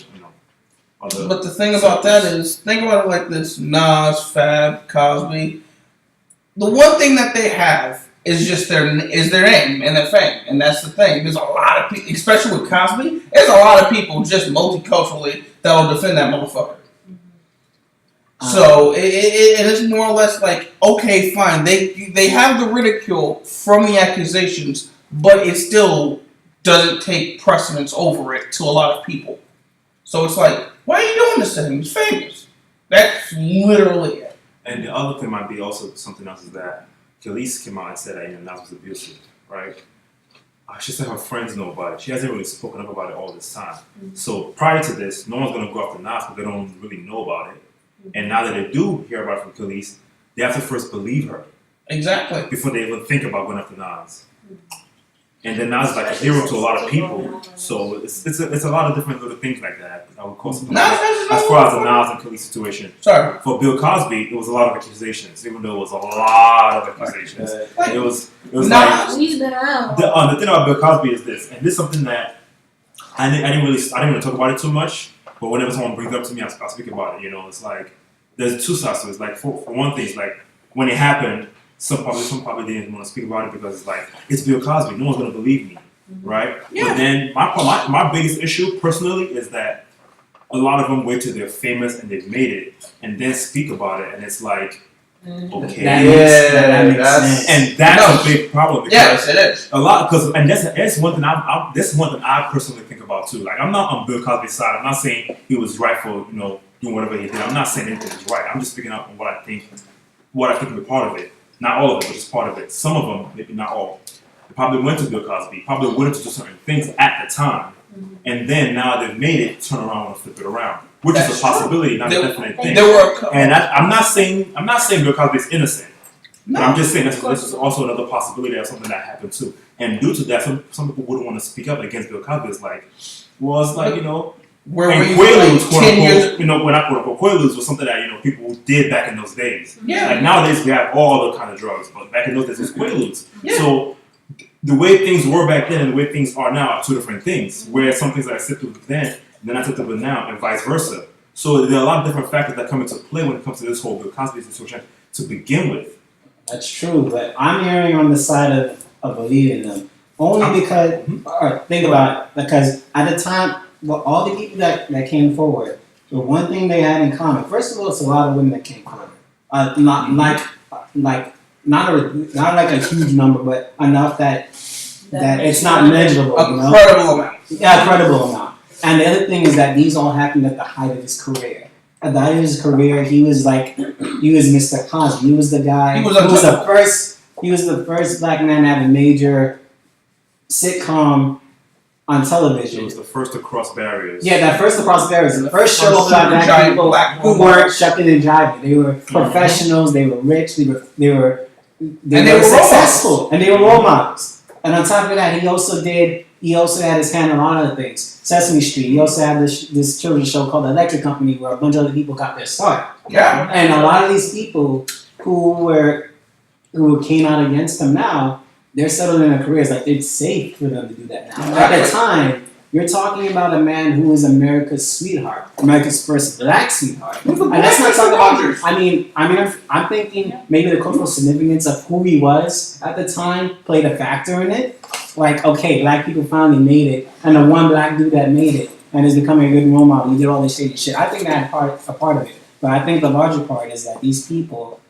other. But the thing about that is, think about it like this: Nas, Fab, Cosby. The one thing that they have is just their name and their fame, and that's the thing. There's a lot of people, especially with Cosby. There's a lot of people just multiculturally that will defend that motherfucker. So it is more or less like, okay, fine. They have the ridicule from the accusations, but it still doesn't take precedence over it to a lot of people. So it's like, why are you doing this to him? He's famous. That's literally it. And the other thing might be also something else is that Khalees came out and said that Nas was abusive, right? She said her friends know about it. She hasn't really spoken up about it all this time. So prior to this, no one's gonna go after Nas because they don't really know about it. And now that they do hear about it from Khalees, they have to first believe her Exactly. before they even think about going after Nas. And then Nas is like a hero to a lot of people. So it's a lot of different little things like that. I would call something like that. As far as the Nas and Khalees situation. Sorry. For Bill Cosby, it was a lot of accusations, even though it was a lot of accusations. It was like He's been around. the thing about Bill Cosby is this, and this is something that I didn't really talk about it too much. But whenever someone brings it up to me, I'll speak about it. It's like there's two sides to it. It's like for one thing, it's like when it happened, some probably didn't want to speak about it because it's like it's Bill Cosby. No one's gonna believe me, right? Yeah. But then my biggest issue personally is that a lot of them wait till they're famous and they've made it and then speak about it, and it's like okay, That makes sense. and that's a big problem. Because Yes, it is. a lot, and that's one thing. This is one thing I personally think about too. Like I'm not on Bill Cosby's side. I'm not saying he was right for doing whatever he did. I'm not saying anything was right. I'm just speaking out on what I think was part of it. Not all of it, but just part of it. Some of them, maybe not all, they probably went to Bill Cosby, probably wanted to do certain things at the time, and then now they've made it, turn around and flip it around, which is That's a possibility, not a There- definite thing. There were a couple. And I'm not saying Bill Cosby is innocent. No. But I'm just saying this is also another possibility of something that happened too. And due to that, some people wouldn't want to speak up against Bill Cosby. It's like, well, it's like, Where and were you Quaaludes, like quote 10 years? unquote, when I quote unquote, Quaaludes was something that, people did back in those days. Yeah. Like nowadays we have all other kind of drugs, but back in those days it was Quaaludes. Yeah. So the way things were back then and the way things are now are two different things. Where some things are acceptable then, they're not acceptable now, and vice versa. So there are a lot of different factors that come into play when it comes to this whole Bill Cosby situation to begin with. That's true, but I'm erring on the side of believing them. Only because, think about it, because at the time, all the people that came forward, the one thing they had in common, first of all, it's a lot of women that came forward. Not like a huge number, but enough that it's not measurable. A credible amount. Yeah, a credible amount. And the other thing is that these all happened at the height of his career. At the height of his career, he was Mr. Cosby. He was the guy. He was the first black man to have a major sitcom on It television. was the first to cross barriers. Yeah, that first across barriers. The first show First about super black giant people black who woman. weren't shucking and jiving. They were professionals. They were rich. They were they were successful, and they were role models. And on top of that, he also had his hand on a lot of things. Sesame Street. He also had this children's show called The Electric Company, where a bunch of other people got their start. Yeah. And a lot of these people who came out against him now, they're settled in their careers. Like, it's safe for them to do that now. At the time, you're talking about a man who is America's sweetheart, America's first black sweetheart. And let's not talk about. I'm thinking maybe the cultural significance of who he was at the time played a factor in it. Like, okay, black people finally made it, and the one black dude that made it and is becoming a good role model, he did all this shady shit. I think that a part of it. But I think the larger part is that these people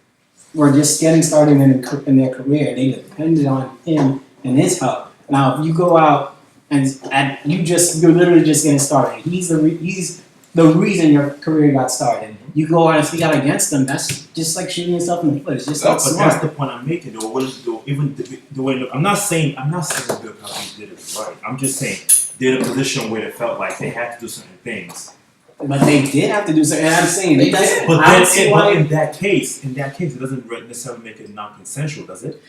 were just getting started in their career. They depended on him and his help. Now, if you go out and you're literally just getting started. He's the reason your career got started. You go out and speak out against them. That's just like shooting yourself in the foot. It's just not But smart. that's the point I'm making. The way I'm not saying Bill Cosby did it right. I'm just saying they're in a position where they felt like they had to do certain things. But they did have to do something. And I'm saying They it doesn't. did. But I don't see why. in that case, it doesn't necessarily make it non-consensual, does it?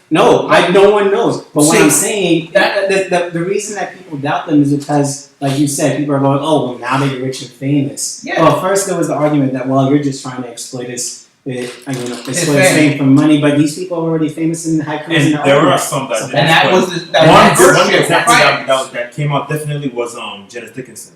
No one knows. But what See, I'm saying, the reason that people doubt them is because, like you said, people are going, oh, well, now they're rich and famous. Yeah. Well, first there was the argument that, well, you're just trying to exploit his fame. fame for money, but these people are already famous and high careers in And the there are arts. some that did. And that was One the example first that came out definitely was Janice Dickinson.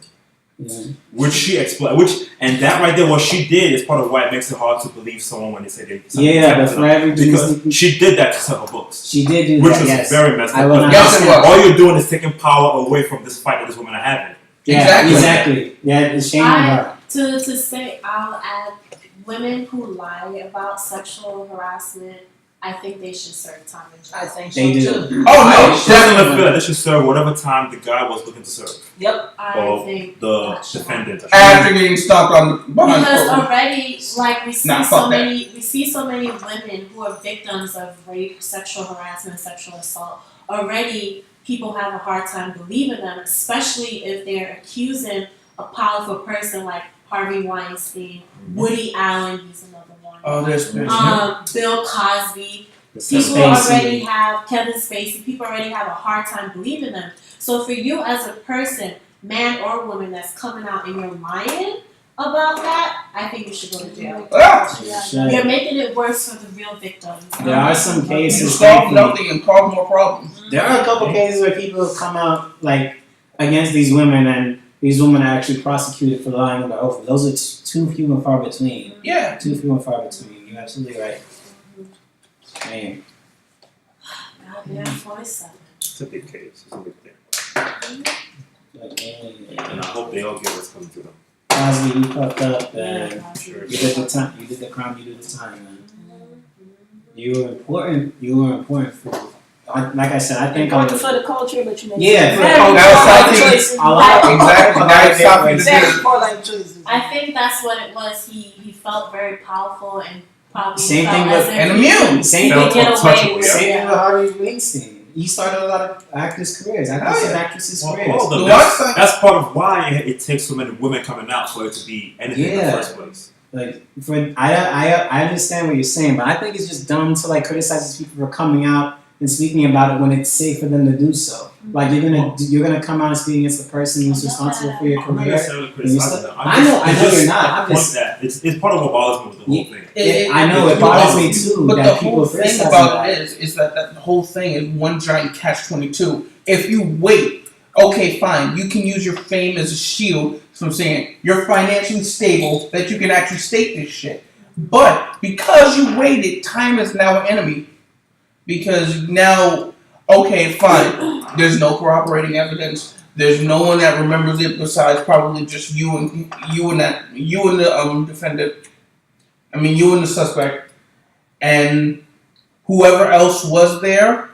Yeah. Which she exploited, and that right there, what she did is part of why it makes it hard to believe someone when they say they. Yeah, but for every because she did that to sell her books, she did do which that. was Yes. very messed I up. will not Yes, it was. All you're doing is taking power away from this fight that this woman are having. Yeah, Exactly. exactly. Yeah, it's shame on her. To say, I'll add, women who lie about sexual harassment, I think they should serve time in jail. I think They so do. too. Oh I no, personally feel definitely. that they should serve whatever time the guy was looking to serve, I or think the that should defendant. After getting stopped on behind because the already, like we see Nah, so fuck that. many, women who are victims of rape, sexual harassment, sexual assault. Already, people have a hard time believing them, especially if they're accusing a powerful person like Harvey Weinstein, Woody Allen. He's another one. Oh, there's been. Bill Cosby. People Spacey. already have Kevin Spacey. People already have a hard time believing them. So for you as a person, man or woman, that's coming out and you're lying about that, I think you should go to jail. You're making it worse for the real victims. There are some You cases. solve nothing and cause more problems. There are a couple cases where people have come out like against these women, and these women are actually prosecuted for lying under oath. Those are too few and far between. Yeah. Too few and far between. You're absolutely right. Man. Goddamn 47. It's a big case. It's a big thing, But, and I hope they all get what's coming to them. Cosby, you fucked up, man. Yeah. Sure. You did the time. You did the crime. You did the time, man. You were important. You were important for. Like I said, I think I Important was. for the culture, but you made Yeah, for the very culture. That was poor something- choices. A lot. Exactly. Now it's something to Very do. poor life choices. I think that's what it was. He felt very powerful and probably Same felt thing as with- if and he immune. could- Same he thing could get with away untouchable, with yeah. Same it. thing with Harvey Weinstein. He started a lot of actors' careers, actors and actresses' Well, careers. hold on, The that's, one thing- that's part of why it takes so many women coming out for it to be anything in the Yeah. first place. Like, I understand what you're saying, but I think it's just dumb to like criticize these people for coming out and speaking about it when it's safe for them to do so. Like you're gonna come out and speak against the person who's responsible for your I'm not career. necessarily criticizing them. I know you're not. I'm I'm just just- that it's part of what bothers me with the whole thing. I know it bothers me too But the that people whole thing criticize about that. it is that the whole thing is one giant catch-22. If you wait, okay, fine, you can use your fame as a shield. So I'm saying you're financially stable that you can actually state this shit. But because you waited, time is now an enemy. Because now, okay, fine, there's no corroborating evidence. There's no one that remembers it besides probably just you and the defendant. I mean, you and the suspect, and whoever else was there.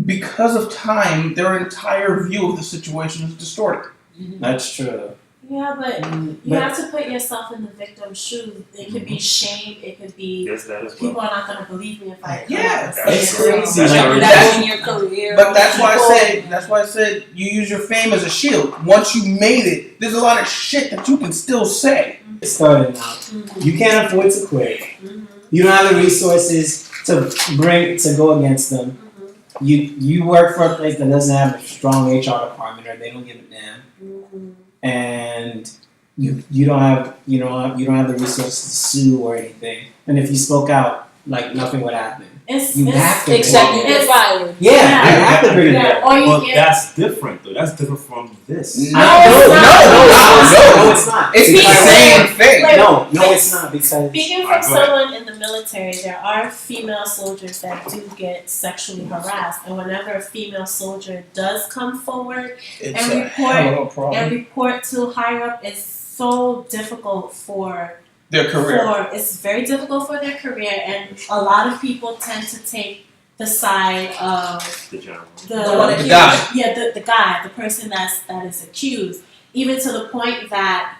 Because of time, their entire view of the situation is distorted. That's true. Yeah, but you But- have to put yourself in the victim's shoes. It could be shame. It could be Yes, that as people well. are not gonna believe me if I come Yeah, out and say it's it. crazy. That's Like, how it that's- in your career. But that's why I said you use your fame as a shield. Once you made it, there's a lot of shit that you can still say. It started out. Mhm. You can't afford to quit. Mhm. You don't have the resources to go against them. Mhm. You work for a place that doesn't have a strong HR department, or they don't give a damn, Mhm. and you don't have the resources to sue or anything. And if you spoke out, like nothing would happen. You have to. Except you it's- get fired. Yeah, Yeah. you have to bring it Yeah, back. or you Well, get that's different though. That's different from this. No, it's not. No, it's not. It's the Because- same thing. Wait, No, it's not because Speaking Alright, from go ahead. someone in the military, there are female soldiers that do get sexually harassed, and whenever a female soldier does come forward It's And a report- hell of a problem. and report to higher up, it's so difficult for Their career. it's very difficult for their career, and a lot of people tend to take the side of The general. the The guy. the guy, the person that is accused, even to the point that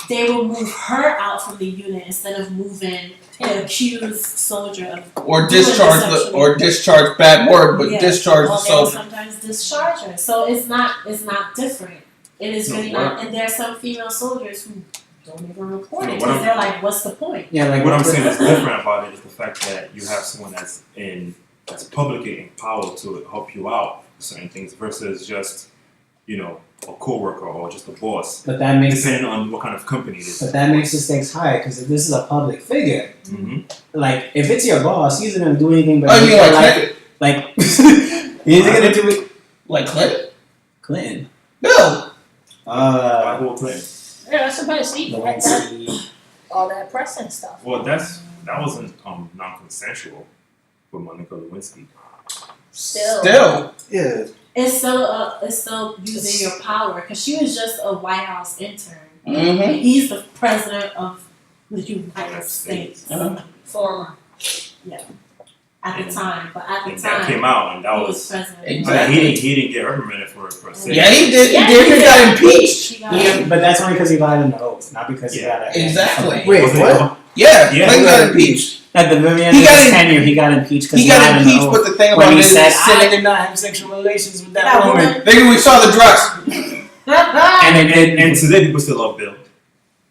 they will move her out from the unit instead of moving the accused soldier of Or doing discharge this sexually. or discharge, bad word, but Yeah. discharge the Or they'll soldier. sometimes discharge her. So it's not different. It is No, really what- not. And there are some female soldiers who don't even report No, it what because I'm- they're like, "What's the point?" yeah, like What I'm saying is different about it is the fact that you have someone that's publicly empowered to help you out with certain things versus just, a coworker or just a boss. But that makes Depending on what kind of company it is. the stakes higher because if this is a public figure, Mm-hmm. like if it's your boss, he's not gonna do anything but Oh, you mean like like Clinton? he's gonna do it. Like Clinton? Clinton. No. Why whole Clinton? Yeah, that's supposed to be like that, Lewinsky. all that press and stuff. Well, that wasn't non-consensual with Monica Lewinsky. Still. Yeah. It's still using your power because she was just a White House intern. Mm-hmm. And he's the president of the United States Former. at the time. But at the And that time, came out, and that he was. was president. Exactly. He didn't get reprimanded for saying. Yeah, he did. Yeah, he did. He did. got impeached. She got- Yeah, but that's only because he lied in the oath, not because he got a Exactly. Wait, Wasn't what? it- Yeah, Yeah, Clinton he got got impeached. At the very end He of got his im- tenure, he got impeached because He got lied in the impeached, oath. but the thing When about he it is, said, the "I Senate. did not have sexual relations with that That woman," woman. Nigga, we saw the dress. and they did, And today people still love Bill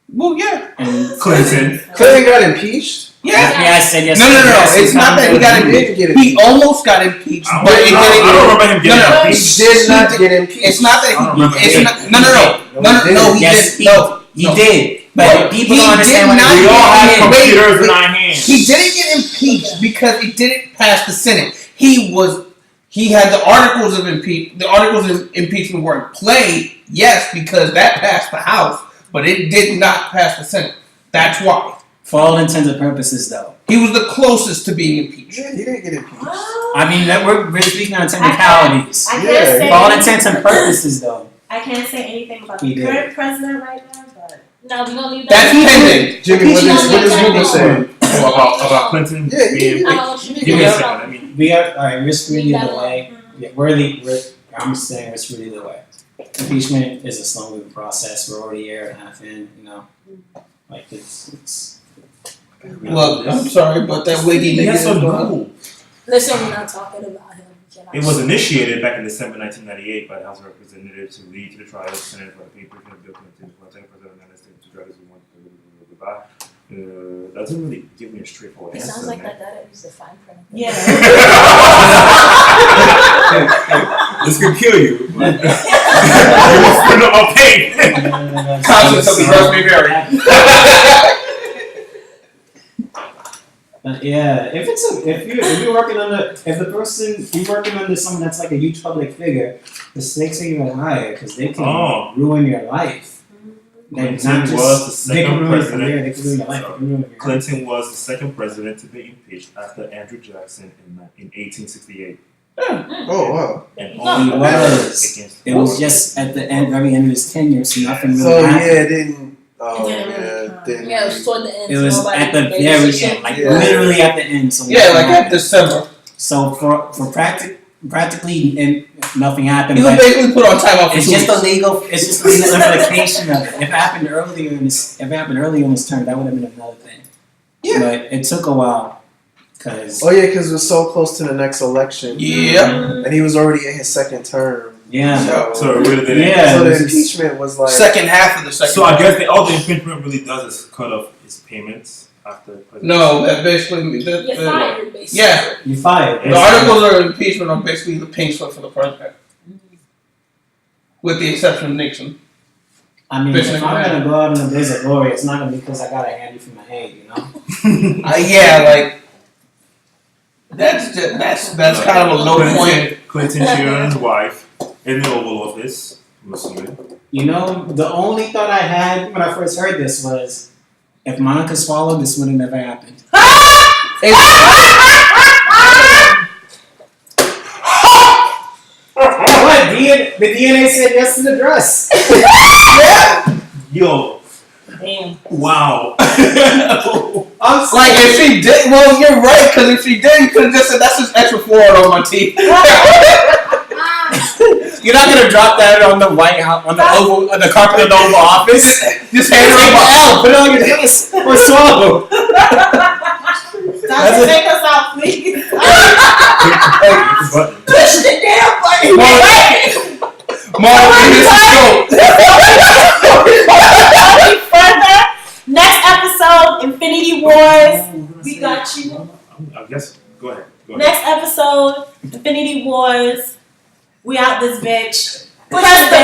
Well, yeah. and Clinton. Clinton got impeached? Yeah. yeah, I said yes. No. yes, It's not that he got He impeached. didn't get He impeached. almost got impeached, I but it don't didn't. remember him getting No. He impeached. did not get impeached. It's not I don't that remember he. It's him. not. No. He Yes, didn't. No. He No. did, but No, people he don't understand did what not We all have Wait, computers wait. in our hands. He didn't get impeached because it didn't pass the Senate. He had the articles of impeachment. The articles of impeachment were in play, yes, because that passed the House, but it did not pass the Senate. That's why. For all intents and purposes, though. He was the closest to being impeached. Yeah, he didn't get impeached. Well, I mean, that we're speaking on technicalities. I can't Yeah, say For all anything- intents and purposes, though. I can't say anything about He the did. current president right now, but No, we're gonna leave That's that. pending. Jimmy, what Impeachment does on Google that say? About Clinton Yeah, he being did. impeached. Give me a second. I mean, We are all right. We're screwed Leave that either way. Yeah, I'm saying we're screwed either way. Impeachment is a slow moving process. We're already a year and a half in. Like it's. Look, I'm sorry, but that wiggy nigga yes is or gone. no? Listen, we're not talking about him. It was initiated back in December 1998 by the House of Representatives to lead to the trial of the Senate for the impeachment of Bill Clinton, for the president of the United States to drag us one. That doesn't really give me a straightforward It answer. sounds like man. that was the fine print. yeah. This could kill you. But you will feel no pain. Conscience of the Rosemary Berry. Yeah, if you're working you're working under someone that's like a huge public figure, the stakes are even higher because they can ruin your life. Clinton was the they can second ruin your career, president. they can ruin your life, they can ruin your Clinton was the second president to be impeached after Andrew Jackson in 1868, Oh, wow. and He only was. against. It was just at the very end of his tenure, so nothing really So, happened. yeah, it didn't. Oh, It didn't really yeah, count. didn't. Yeah, it was toward the end. It so was nobody at the made a very decision. end, like Yeah. literally at the end. So Yeah, like at December. So for practically, and nothing happened. He was but basically put on timeout for it's 2 just weeks. a legal. It's just a legal implication of it. If it happened earlier in this term, that would have been another thing. Yeah. But it took a while, cause Oh yeah, because it was so close to the next election. Yeah. And he was already in his second term. yeah, So it really did. Yeah. So it the was just- impeachment was like. Second half of the second. So I guess all the impeachment really does is cut off his payments after. No, that basically You're fired, basically. yeah. you fired. The articles of impeachment are basically the pink slip for the president, with the exception of Nixon. I mean, Bitch, if nigga, I'm man. gonna go out in a blaze of glory, it's not gonna be because I got a handy from my head, you know. Yeah, like that's kind of a low point. Clinton Sheeran's wife in the Oval Office. I'm assuming. You know, the only thought I had when I first heard this was, if Monica swallowed, this would have never happened. What? The DNA said yes to the dress. Yo. Damn. Wow. I'm so- Like if she did, well, you're right, because if she did, you could have just said that's just extra fluoride on my teeth. You're not gonna drop that on the White House, on the Oval, on the carpet of the Oval Office. Just hand her Take a the L, put it on your dress, or swallow. Doctor, take us out, please. push the damn button. Marvin, this is Further, next episode, Infinity Wars. We got you. I guess. Go ahead. Next episode, Infinity Wars. We out this bitch. Press the